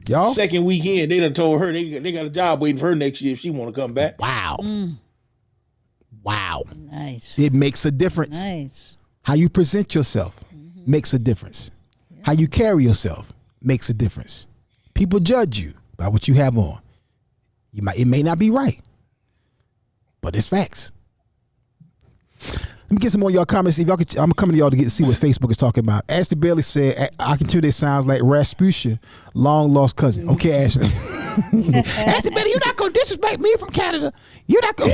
Y'all? Second weekend, they done told her they got a job waiting for her next year if she want to come back. Wow. Wow. Nice. It makes a difference. Nice. How you present yourself makes a difference. How you carry yourself makes a difference. People judge you by what you have on. It may not be right, but it's facts. Let me get some more of y'all comments. If y'all could, I'm coming to y'all to see what Facebook is talking about. Ashley Bailey said, Akintunde sounds like Rasputia, long lost cousin. Okay, Ashley. Ashley Bailey, you're not going to disrespect me from Canada. You're not going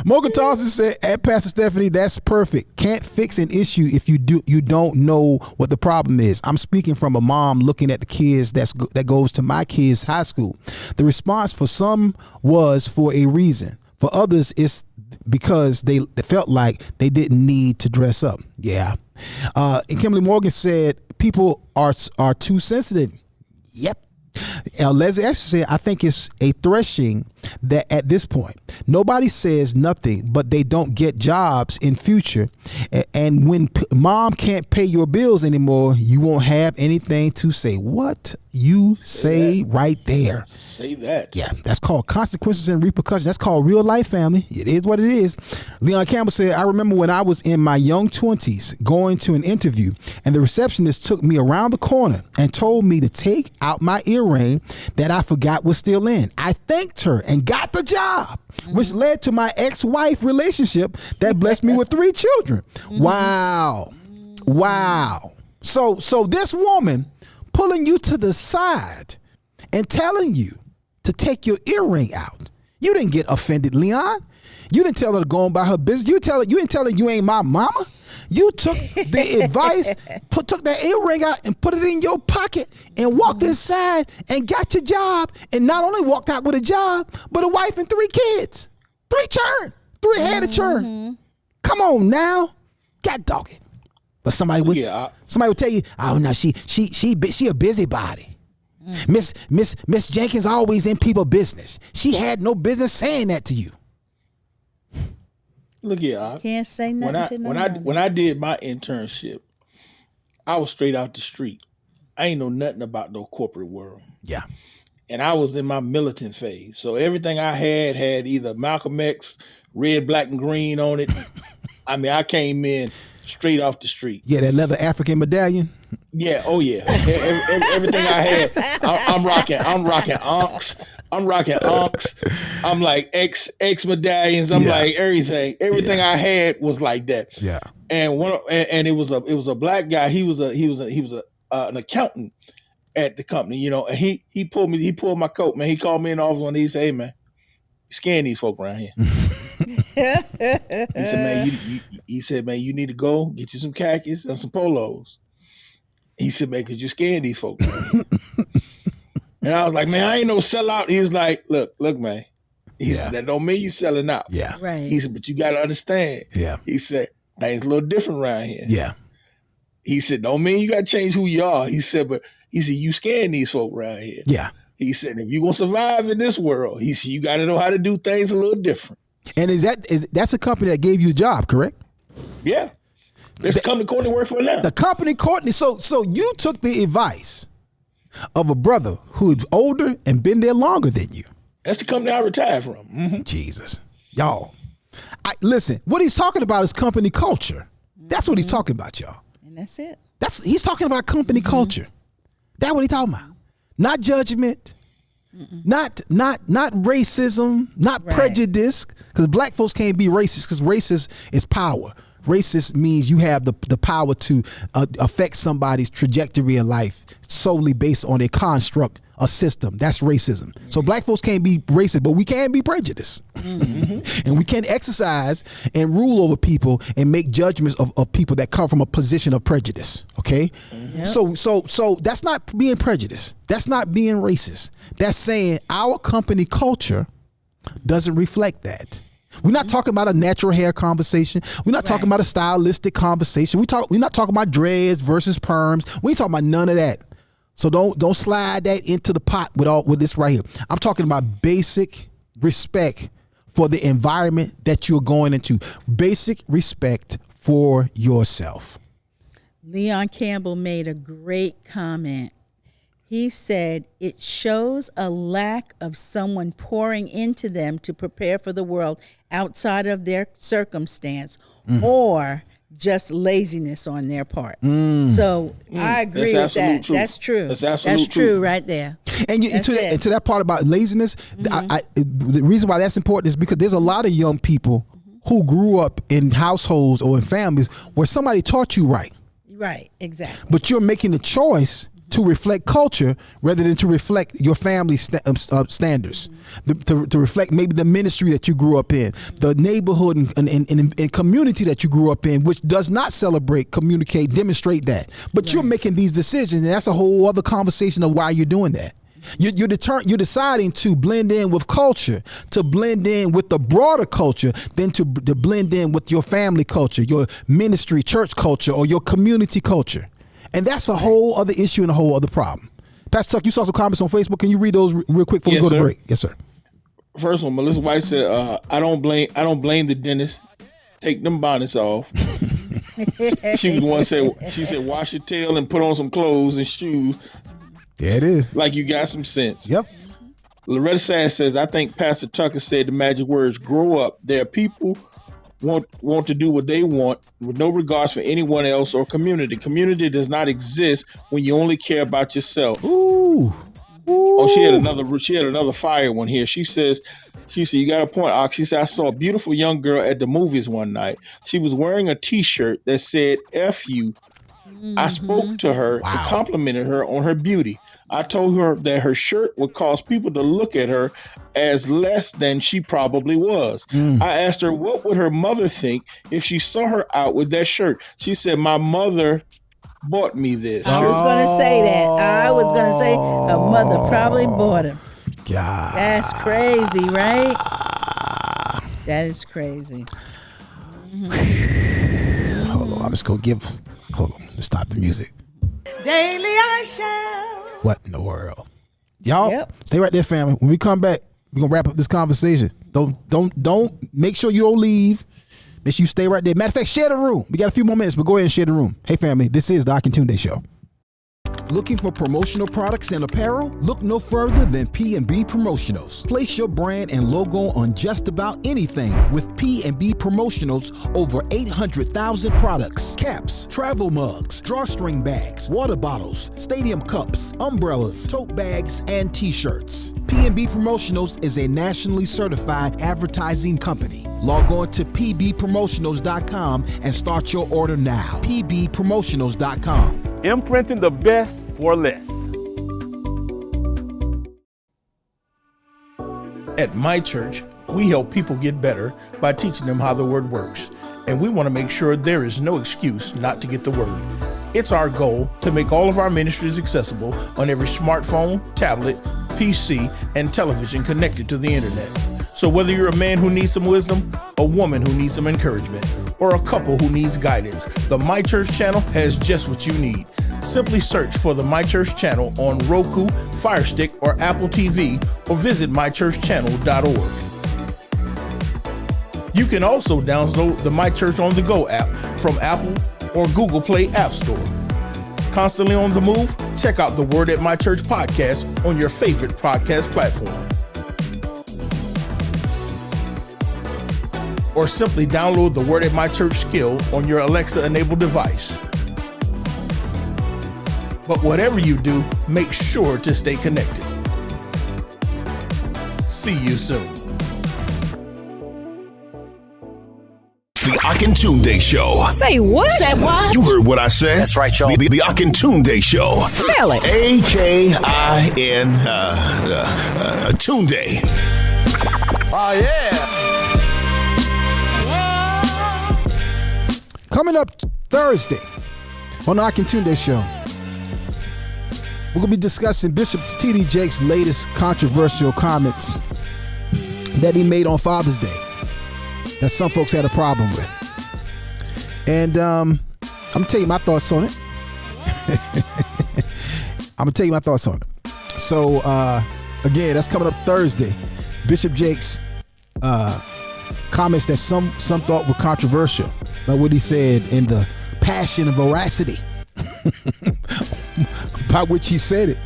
Morgan Thompson said, at Pastor Stephanie, that's perfect. Can't fix an issue if you don't know what the problem is. I'm speaking from a mom looking at the kids that goes to my kids' high school. The response for some was for a reason. For others, it's because they felt like they didn't need to dress up. Yeah. And Kimberly Morgan said, people are too sensitive. Yep. Leslie actually said, I think it's a threshing that at this point, nobody says nothing, but they don't get jobs in future. And when mom can't pay your bills anymore, you won't have anything to say. What you say right there. Say that. Yeah, that's called consequences and repercussions. That's called real life, family. It is what it is. Leon Campbell said, I remember when I was in my young 20s going to an interview, and the receptionist took me around the corner and told me to take out my earring that I forgot was still in. I thanked her and got the job, which led to my ex-wife relationship that blessed me with 3 children. Wow. So this woman pulling you to the side and telling you to take your earring out. You didn't get offended, Leon. You didn't tell her to go on by her business. You didn't tell her you ain't my mama. You took the advice, took that earring out and put it in your pocket and walked inside and got your job. And not only walked out with a job, but a wife and 3 kids. 3-headed churn. Come on now. God dog it. But somebody would tell you, oh no, she a busybody. Miss Jenkins always in people business. She had no business saying that to you. Look here, Ak. Can't say nothing to nobody. when I did my internship, I was straight out the street. I ain't know nothing about no corporate world. Yeah. And I was in my militant phase. So everything I had either Malcolm X, red, black, and green on it. I mean, I came in straight off the street. Yeah, that leather African medallion. Yeah, oh yeah. Everything I had, I'm rocking Unks. I'm rocking Unks. I'm like X medallions. I'm like everything. Everything I had was like that. Yeah. And it was a black guy. He was an accountant at the company, you know. And he pulled my coat, man. He called me in the office and he said, "Hey, man, you scan these folk around here." He said, man, you need to go get you some khakis and some polos. He said, man, could you scan these folks? And I was like, man, I ain't no sellout. He was like, look, man. He said, that don't mean you selling out. Yeah. Right. He said, but you got to understand. Yeah. He said, things a little different around here. Yeah. He said, don't mean you got to change who you are. He said, you scan these folk around here. Yeah. He said, if you're going to survive in this world, he said, you got to know how to do things a little different. And that's a company that gave you a job, correct? Yeah. There's a company Courtney works for now. The company Courtney. So you took the advice of a brother who's older and been there longer than you. That's the company I retired from. Mm-hmm. Jesus. Y'all. Listen, what he's talking about is company culture. That's what he's talking about, y'all. And that's it. He's talking about company culture. That's what he's talking about. Not judgment. Not racism, not prejudice, because black folks can't be racist because racist is power. Racist means you have the power to affect somebody's trajectory in life solely based on a construct, a system. That's racism. So black folks can't be racist, but we can be prejudiced. And we can exercise and rule over people and make judgments of people that come from a position of prejudice. Okay? Yep. So that's not being prejudiced. That's not being racist. That's saying our company culture doesn't reflect that. We're not talking about a natural hair conversation. We're not talking about a stylistic conversation. We're not talking about dreads versus perms. We ain't talking about none of that. So don't slide that into the pot with this right here. I'm talking about basic respect for the environment that you're going into. Basic respect for yourself. Leon Campbell made a great comment. He said, it shows a lack of someone pouring into them to prepare for the world outside of their circumstance or just laziness on their part. So I agree with that. Truth. That's true. That's true right there. And to that part about laziness, the reason why that's important is because there's a lot of young people who grew up in households or in families where somebody taught you right. Right, exactly. But you're making the choice to reflect culture rather than to reflect your family standards, to reflect maybe the ministry that you grew up in, the neighborhood and community that you grew up in, which does not celebrate, communicate, demonstrate that. But you're making these decisions, and that's a whole other conversation of why you're doing that. You're deciding to blend in with culture, to blend in with the broader culture, than to blend in with your family culture, your ministry, church culture, or your community culture. And that's a whole other issue and a whole other problem. Pastor Tuck, you saw some comments on Facebook. Can you read those real quick before we go to break? Yes, sir. First one, Melissa White said, I don't blame the dentist. Take them bonnets off. She was the one she said, wash your tail and put on some clothes and shoes. There it is. Like you got some sense. Yep. Loretta Sass says, I think Pastor Tucker said the magic words, grow up. There are people want to do what they want with no regards for anyone else or community. Community does not exist when you only care about yourself. Ooh. Oh, she had another fire one here. She said, you got a point, Ox. She said, I saw a beautiful young girl at the movies one night. She was wearing a t-shirt that said, F you. I spoke to her and complimented her on her beauty. I told her that her shirt would cause people to look at her as less than she probably was. I asked her, what would her mother think if she saw her out with that shirt? She said, my mother bought me this. I was going to say that. I was going to say her mother probably bought him. God. That's crazy, right? That is crazy. Hold on. I'm just going to hold on. Let's stop the music. Daily I shall. What in the world? Y'all Yep. stay right there, family. When we come back, we're gonna wrap up this conversation. Don't make sure you don't leave. Make sure you stay right there. Matter of fact, share the room. We got a few more minutes, but go ahead and share the room. Hey, family, this is the Akintunde Show. Looking for promotional products and apparel? Look no further than P&B Promotionals. Place your brand and logo on just about anything with P&B Promotionals. Over 800,000 products, caps, travel mugs, drawstring bags, water bottles, stadium cups, umbrellas, tote bags, and t-shirts. P&B Promotionals is a nationally certified advertising company. Log on to pbpromotionals.com and start your order now. pbpromotionals.com. Imprinting the best for less. At my church, we help people get better by teaching them how the word works. And we want to make sure there is no excuse not to get the word. It's our goal to make all of our ministries accessible on every smartphone, tablet, PC, and television connected to the internet. So whether you're a man who needs some wisdom, a woman who needs some encouragement, or a couple who needs guidance, the My Church channel has just what you need. Simply search for the My Church channel on Roku, Fire Stick, or Apple TV, or visit mychurchchannel.org. You can also download the My Church on the Go app from Apple or Google Play App Store. Constantly on the move? Check out the Word at My Church podcast on your favorite podcast platform. Or simply download the Word at My Church skill on your Alexa-enabled device. But whatever you do, make sure to stay connected. See you soon. The Akintunde Show. Say what? Say what? You heard what I said. That's right, y'all. The Akintunde Show. Spell it. A-K-I-N Tunde. Oh, yeah. Coming up Thursday on the Akintunde Show, we're going to be discussing Bishop T.D. Jakes' latest controversial comments that he made on Father's Day that some folks had a problem with. And I'm going to tell you my thoughts on it. So, again, that's coming up Thursday. Bishop Jakes' comments that some thought were controversial, about what he said in the passion and veracity by which he said it.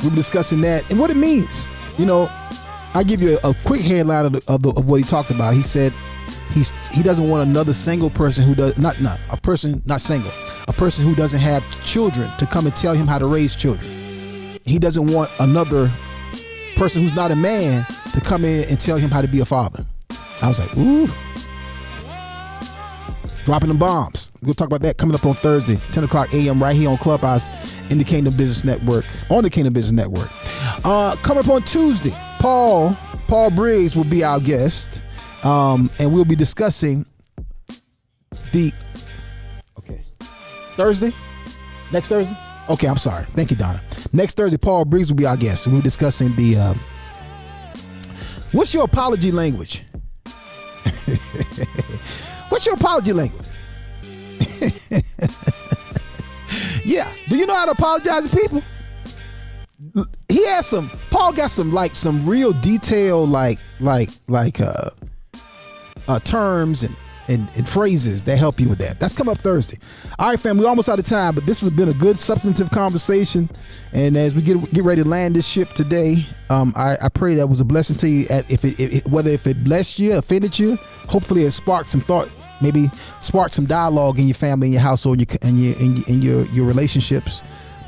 We'll be discussing that and what it means. You know, I'll give you a quick headline of what he talked about. He said he doesn't want another single person who does a person who doesn't have children to come and tell him how to raise children. He doesn't want another person who's not a man to come in and tell him how to be a father. I was like, ooh. Dropping the bombs. We'll talk about that coming up on Thursday, 10 o'clock a.m. right here on Clubhouse in the Kingdom Business Network, on the Kingdom Business Network. Coming up on Tuesday, Paul Briggs will be our guest, and we'll be discussing Thursday? Next Thursday? Okay, I'm sorry. Thank you, Donna. Next Thursday, Paul Briggs will be our guest, and we'll be discussing what's your apology language? What's your apology language? Yeah. Do you know how to apologize to people? Paul got some real detailed terms and phrases that help you with that. That's coming up Thursday. All right, fam, we're almost out of time, but this has been a good substantive conversation. And as we get ready to land this ship today, I pray that was a blessing to you. Whether it blessed you, offended you, hopefully it sparked some thought, maybe sparked some dialogue in your family, in your household, in your relationships.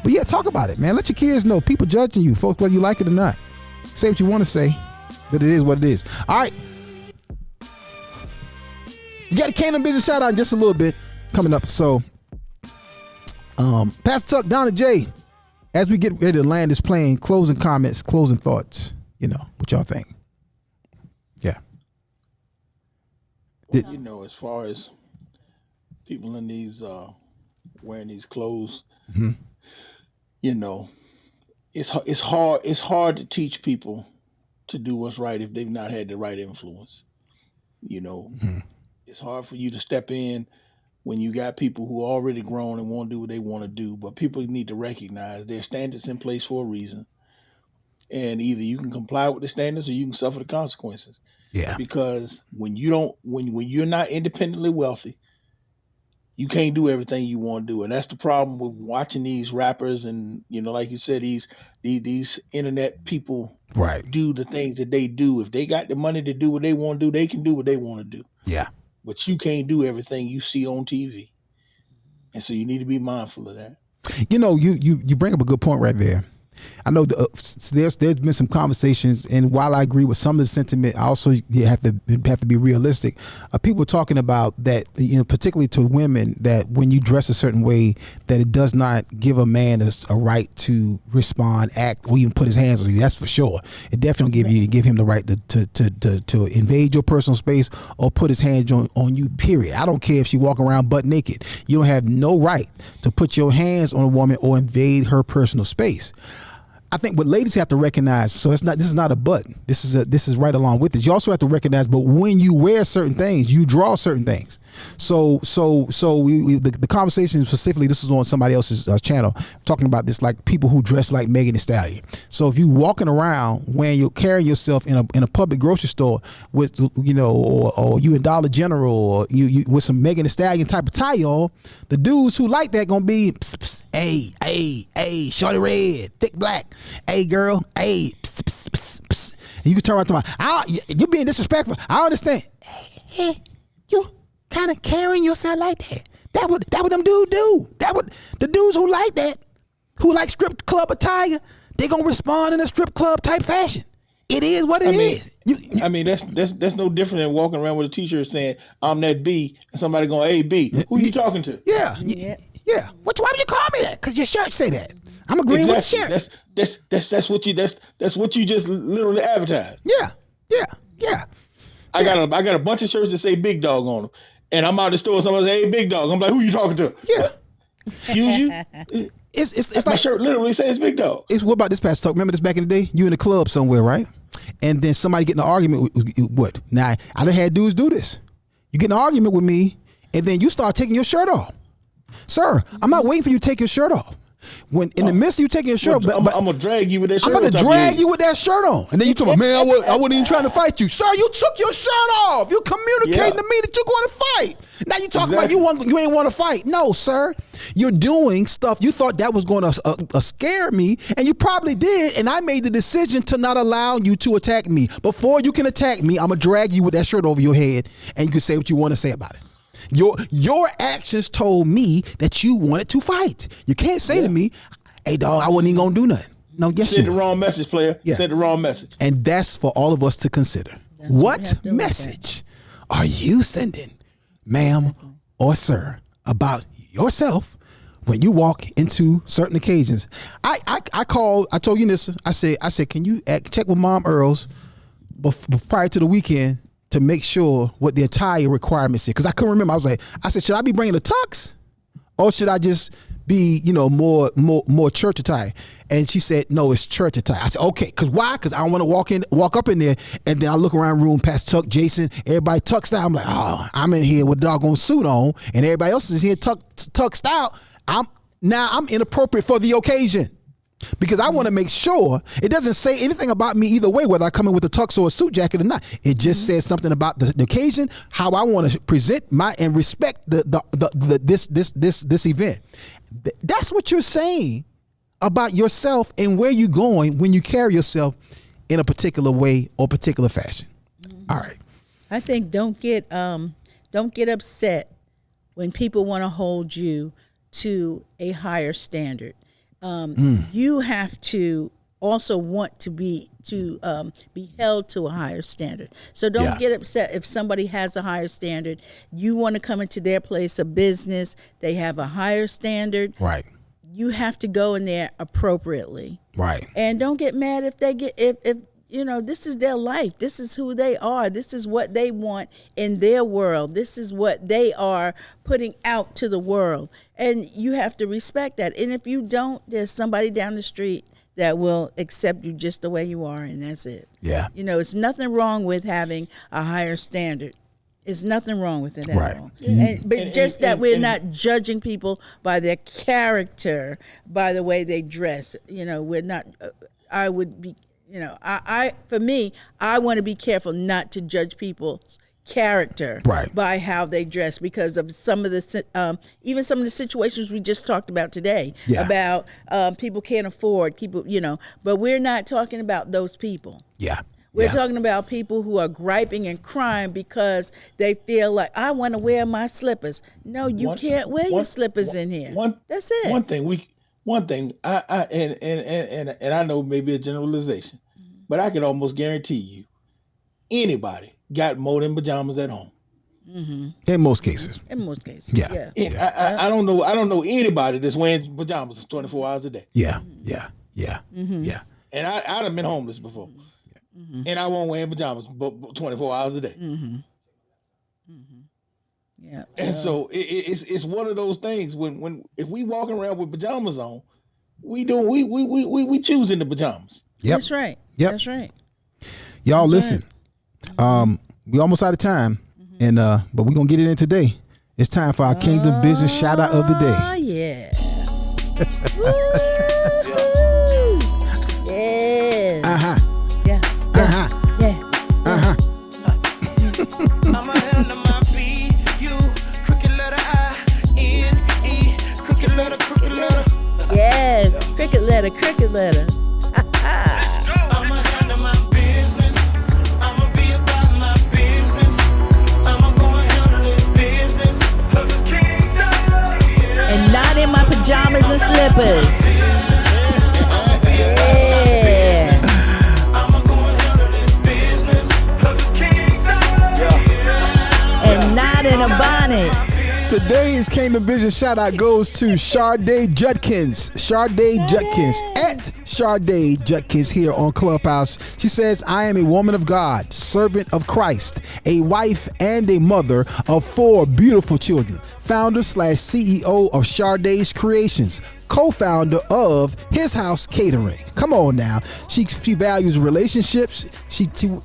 But yeah, talk about it, man. Let your kids know. People judging you, folks, whether you like it or not. Say what you want to say, but it is what it is. All right. We got a Kingdom Business shout out in just a little bit coming up. So, Pastor Tuck, Donna J, as we get ready to land this plane, closing comments, closing thoughts, what y'all think? Yeah. Well, as far as people in these wearing these clothes, it's hard to teach people to do what's right if they've not had the right influence. It's hard for you to step in when you got people who are already grown and want to do what they want to do, but people need to recognize there's standards in place for a reason. and either you can comply with the standards or you can suffer the consequences. Yeah. Because when you're not independently wealthy, you can't do everything you want to do, and that's the problem with watching these rappers and like you said, these internet people Right. do the things that they do. If they got the money to do what they want to do, they can do what they want to do. Yeah. But you can't do everything you see on TV, and so you need to be mindful of that. You bring up a good point right there. I know there's been some conversations, and while I agree with some of the sentiment, I also have to be realistic. People talking about that, particularly to women, that when you dress a certain way, that it does not give a man a right to respond, act, or even put his hands on you. That's for sure. It definitely give him the right to invade your personal space or put his hands on you. Period. I don't care if she walk around butt naked. You don't have no right to put your hands on a woman or invade her personal space. I think what ladies have to recognize, so this is not a but. This is right along with it. You also have to recognize, but when you wear certain things, you draw certain things. So the conversation specifically, this is on somebody else's channel, talking about this, like people who dress like Megan Thee Stallion. So if you walking around when you're carrying yourself in a public grocery store with or you in Dollar General or you with some Megan Thee Stallion type of tie on, the dudes who like that gonna be hey, shorty red, thick black. Hey girl, hey, pss, pss, pss, pss. You can turn around to you being disrespectful. I understand. Hey, you kind of carrying yourself like that. That what them dudes do. That what the dudes who like that, who like strip club attire, they gonna respond in a strip club type fashion. It is what it is. That's no different than walking around with a t-shirt saying I'm that B and somebody going, hey B, who you talking to? Yeah. Why would you call me that? Because your shirt say that. I'm agreeing with the shirt. That's what you just literally advertised. Yeah. I got a bunch of shirts that say Big Dog on them, and I'm out in the store. Somebody say, "Hey, Big Dog." I'm like, "Who you talking to?" Yeah. Excuse you. It's my like shirt literally says Big Dog. It's what about this past talk? Remember this back in the day? You in a club somewhere, right? And then somebody get in an argument with what? Now I done had dudes do this. You get in an argument with me, and then you start taking your shirt off. Sir, I'm not waiting for you to take your shirt off. When in the midst of you taking your shirt, I'm gonna drag you with that shirt. I'm gonna drag you with that shirt on, and then you talking, man, I wasn't even trying to fight you, sir. You took your shirt off. You communicating to me that you're going to fight. Now you talking about you ain't want to fight. No, sir, you're doing stuff you thought that was going to scare me, and you probably did. And I made the decision to not allow you to attack me. Before you can attack me, I'm gonna drag you with that shirt over your head, and you can say what you want to say about it. Your actions told me that you wanted to fight. You can't say to me, hey dog, I wasn't even gonna do nothing. No, guess Send the wrong message, player. Yeah. Send the wrong message. And that's for all of us to consider. What message are you sending, ma'am or sir, about yourself when you walk into certain occasions? I told you this. I said, can you check with Mom Earls prior to the weekend to make sure what the attire requirements is, because I couldn't remember. I said, should I be bringing a tux, or should I just be, more church attire? And she said, no, it's church attire. I said, okay, because why? Because I don't want to walk up in there, and then I look around the room past Tuck, Jason, everybody tucked out. I'm like, oh, I'm in here with a doggone suit on, and everybody else is here tucked out. I'm inappropriate for the occasion. Because I want to make sure it doesn't say anything about me either way, whether I come in with a tux or a suit jacket or not. It just says something about the occasion, how I want to present and respect this event. That's what you're saying about yourself and where you're going when you carry yourself in a particular way or particular fashion. All right. I think don't get upset when people want to hold you to a higher standard. You have to also want to be held to a higher standard. So don't get upset if somebody has a higher standard. You want to come into their place of business, they have a higher standard. Right. You have to go in there appropriately. Right. And don't get mad if they get if this is their life. This is who they are. This is what they want in their world. This is what they are putting out to the world. And you have to respect that. And if you don't, there's somebody down the street that will accept you just the way you are, and that's it. Yeah. It's nothing wrong with having a higher standard. There's nothing wrong with it at all. But we're not judging people by their character, by the way they dress. We're not. I would be You know, for me, I want to be careful not to judge people's character by how they dress because of some of the even some of the situations we just talked about today about people can't afford people, you know, but we're not talking about those people. We're talking about people who are griping and crying because they feel like, I want to wear my slippers. No, you can't wear your slippers in here. That's it. One thing and I know maybe a generalization, but I can almost guarantee you anybody got more than pajamas at home. In most cases. Yeah. I don't know anybody that's wearing pajamas 24 hours a day. Yeah. And I'd have been homeless before. And I won't wear pajamas but 24 hours a day. And so it's one of those things when if we walking around with pajamas on, we choosing the pajamas. That's right. That's right. Y'all listen. We almost out of time, and but we're gonna get it in today. It's time for our Kingdom Business shout out of the day. Oh yeah. I'm a hand of my B, U, crooked letter I, N, E, crooked letter. Yes, cricket letter. I'm a hand of my business. I'ma be about my business. I'ma go and handle this business. 'Cause it's kingdom. And not in my pajamas and slippers. I'ma go and handle this business. 'Cause it's kingdom. And not in a bonnet. Today's Kingdom Vision shout out goes to Sharday Judkins. At Sharday Judkins here on Clubhouse. She says, I am a woman of God, servant of Christ, a wife and a mother of 4 beautiful children, founder/CEO of Sharday's Creations, co-founder of His House Catering. Come on now. She values relationships,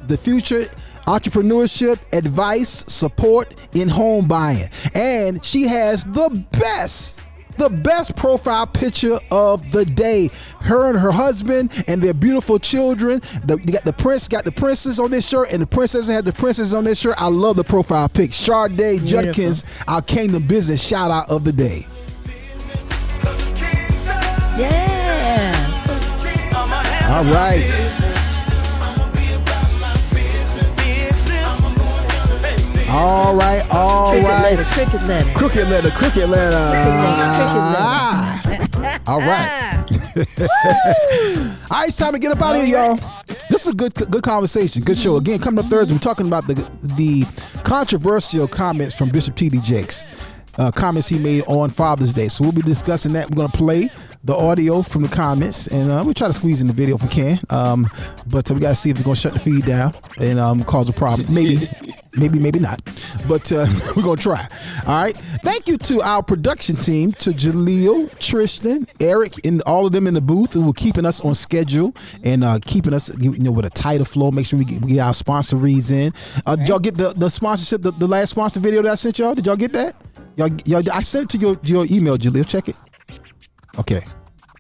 the future, entrepreneurship, advice, support in home buying. And she has the best profile picture of the day. Her and her husband and their beautiful children. Got the princess on this shirt, and the princess had the princess on this shirt. I love the profile pic. Sharday Judkins, our Kingdom Business shout out of the day. Yeah. All right. All right. Crooked letter. All right. All right, it's time to get up out of here, y'all. This is a good conversation, good show. Again, coming up Thursday, we're talking about the controversial comments from Bishop T.D. Jakes. Comments he made on Father's Day. So we'll be discussing that. We're going to play the audio from the comments, and we'll try to squeeze in the video if we can. But we got to see if we're going to shut the feed down and cause a problem. Maybe not. But we're going to try. All right. Thank you to our production team, to Jaleel, Tristan, Eric, and all of them in the booth who were keeping us on schedule and keeping us with a tighter flow. Make sure we get our sponsor reads in. Did y'all get the sponsorship, the last sponsor video that I sent y'all? Did y'all get that? Y'all, I sent it to your email, Jaleel. Check it. Okay.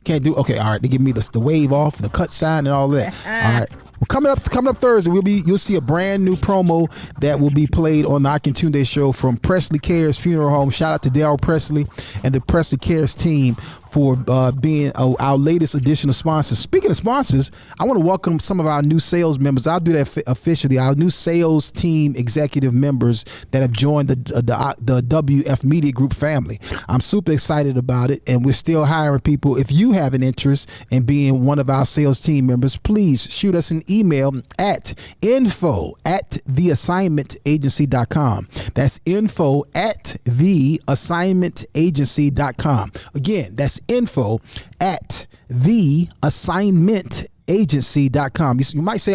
Can't do. Okay. All right. They give me the wave off, the cut sign, and all that. All right. Well, coming up Thursday, you'll see a brand new promo that will be played on the Akintunde show from Presley Cares Funeral Home. Shout out to Darryl Presley and the Presley Cares team for being our latest additional sponsors. Speaking of sponsors, I want to welcome some of our new sales members. I'll do that officially. Our new sales team executive members that have joined the WF Media Group family. I'm super excited about it, and we're still hiring people. If you have an interest in being one of our sales team members, please shoot us an email at info@theassignmentagency.com. That's info@theassignmentagency.com. Again, that's info@theassignmentagency.com. You might say,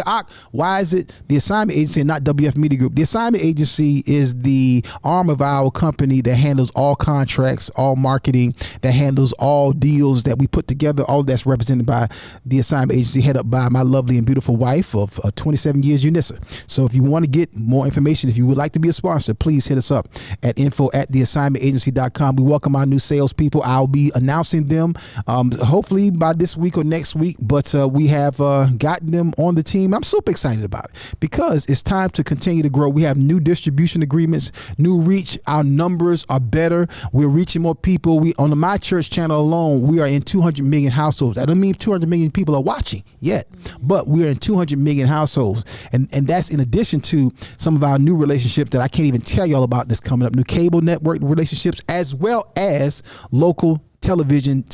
why is it the Assignment Agency and not WF Media Group? The Assignment Agency is the arm of our company that handles all contracts, all marketing, that handles all deals that we put together. All that's represented by the Assignment Agency, headed up by my lovely and beautiful wife of 27 years, Unissa. So if you want to get more information, if you would like to be a sponsor, please hit us up at info@theassignmentagency.com. We welcome our new salespeople. I'll be announcing them hopefully by this week or next week, but we have have gotten them on the team. I'm super excited about it because it's time to continue to grow. We have new distribution agreements, new reach. Our numbers are better. We're reaching more people. We on the My Church channel alone, we are in 200 million households. I don't mean 200 million people are watching yet, but we're in 200 million households. And that's in addition to some of our new relationships that I can't even tell y'all about that's coming up, new cable network relationships, as well as local television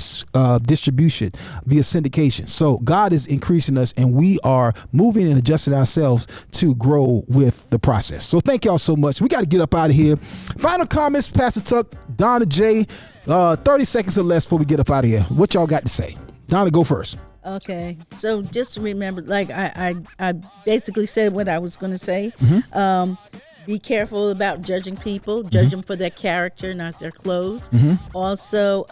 distribution via syndication. So God is increasing us, and we are moving and adjusting ourselves to grow with the process. So thank y'all so much. We got to get up out of here. Final comments, Pastor Tuck, Donna J, 30 seconds or less before we get up out of here. What y'all got to say? Donna, go first. Okay, so just remember, like I basically said what I was going to say. Be careful about judging people. Judge them for their character, not their clothes. Also,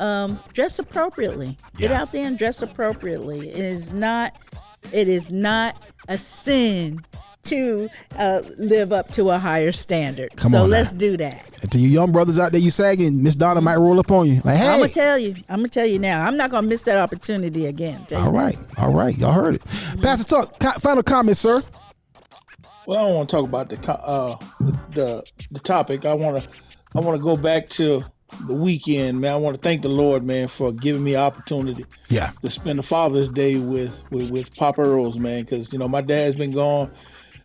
dress appropriately. Get out there and dress appropriately. It is not a sin to live up to a higher standard. So let's do that. And to you young brothers out there, you sagging, Miss Donna might roll up on you. Like, hey. I'm gonna tell you now. I'm not gonna miss that opportunity again. All right. Y'all heard it. Pastor Tuck, final comment, sir. Well, I don't want to talk about the topic. I want to go back to the weekend, man. I want to thank the Lord, man, for giving me opportunity. To spend the Father's Day with Papa Earls, man, because my dad's been gone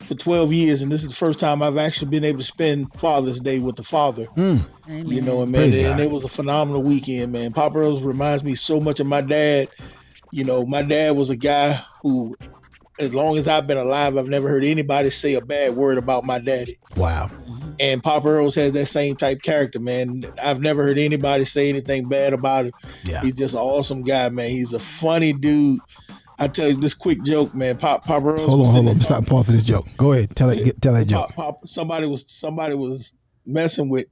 for 12 years, and this is the first time I've actually been able to spend Father's Day with the Father. Amen. And man, and it was a phenomenal weekend, man. Papa Earls reminds me so much of my dad. My dad was a guy who, as long as I've been alive, I've never heard anybody say a bad word about my daddy. Wow. And Papa Earls has that same type character, man. I've never heard anybody say anything bad about him. Yeah. He's just an awesome guy, man. He's a funny dude. I tell you this quick joke, man. Papa Earls. Hold on. Stop and pause for this joke. Go ahead. Tell that joke. Somebody was messing with.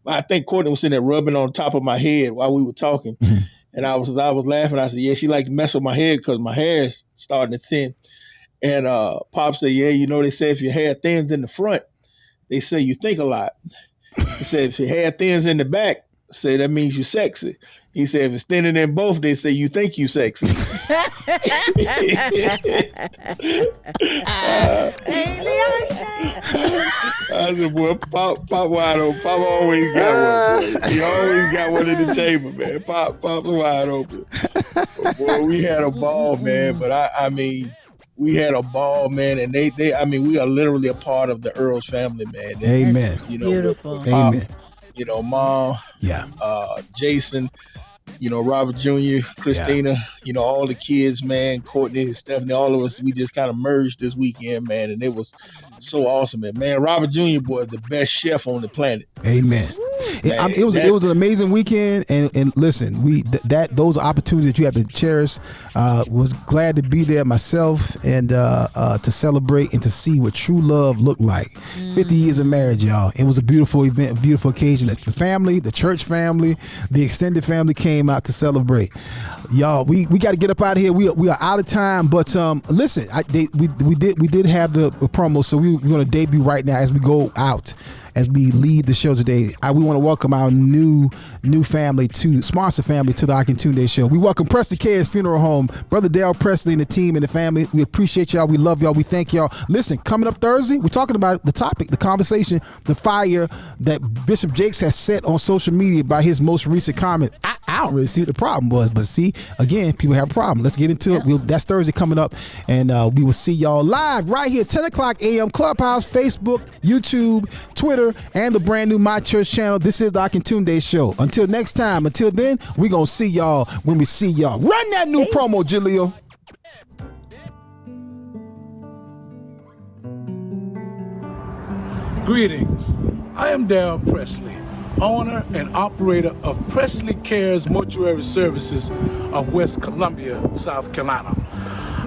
I think Courtney was sitting there rubbing on top of my head while we were talking, and I was laughing. I said, "Yeah, she liked to mess with my head because my hair is starting to thin." And Pop said, "Yeah, they say if your hair thins in the front, they say you think a lot. He said if your hair thins in the back, say that means you're sexy." He said if it's thinning in both, they say you think you sexy. I said, boy, Pop wide open. Pop always got one. Boy. He always got one in the chamber, man. Pop's wide open. But boy, we had a ball, man. But I mean, we had a ball, man, and they we are literally a part of the Earls family, man. Amen. Beautiful. Amen. Mom, Jason, Robert Jr., Christina, all the kids, man, Courtney, Stephanie, all of us, we just kind of merged this weekend, man, and it was so awesome, man. Robert Jr. boy, the best chef on the planet. Amen. It was an amazing weekend, and listen, those opportunities that you have to cherish. Was glad to be there myself and to celebrate and to see what true love looked like. 50 years of marriage, y'all. It was a beautiful event, a beautiful occasion. The family, the church family, the extended family came out to celebrate. Y'all, we got to get up out of here. We are out of time, but listen, we did have the promo, so we're going to debut right now as we go out. As we leave the show today, we want to welcome our new family, sponsor family to the Akintunde show. We welcome Preston Cares Funeral Home, Brother Dale Presley and the team and the family. We appreciate y'all. We love y'all. We thank y'all. Listen, coming up Thursday, we're talking about the topic, the conversation, the fire that Bishop Jakes has set on social media by his most recent comment. I don't really see what the problem was, but see, again, people have a problem. Let's get into it. That's Thursday coming up, and we will see y'all live right here, 10 o'clock a.m. Clubhouse, Facebook, YouTube, Twitter, and the brand new My Church channel. This is the Akintunde show. Until next time, until then, we're going to see y'all when we see y'all. Run that new promo, Jaleel. Greetings. I am Dale Presley, owner and operator of Presley Cares Mortuary Services of West Columbia, South Carolina.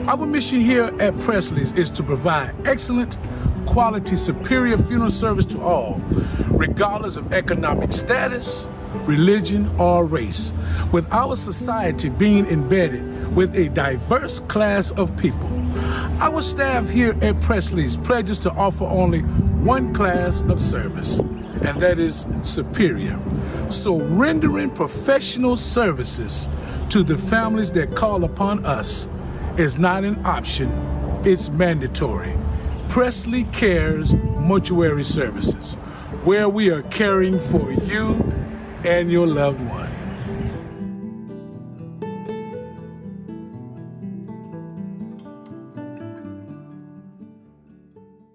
Our mission here at Presley's is to provide excellent, quality, superior funeral service to all, regardless of economic status, religion, or race, with our society being embedded with a diverse class of people. Our staff here at Presley's pledges to offer only one class of service, and that is superior. So rendering professional services to the families that call upon us is not an option, it's mandatory. Presley Cares Mortuary Services, where we are caring for you and your loved one.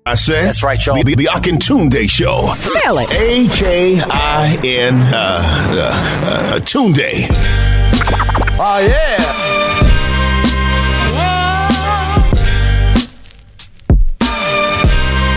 I said, That's right, y'all. The Akintunde Show. Smell it. A-K-I-N Tunde. Oh, yeah.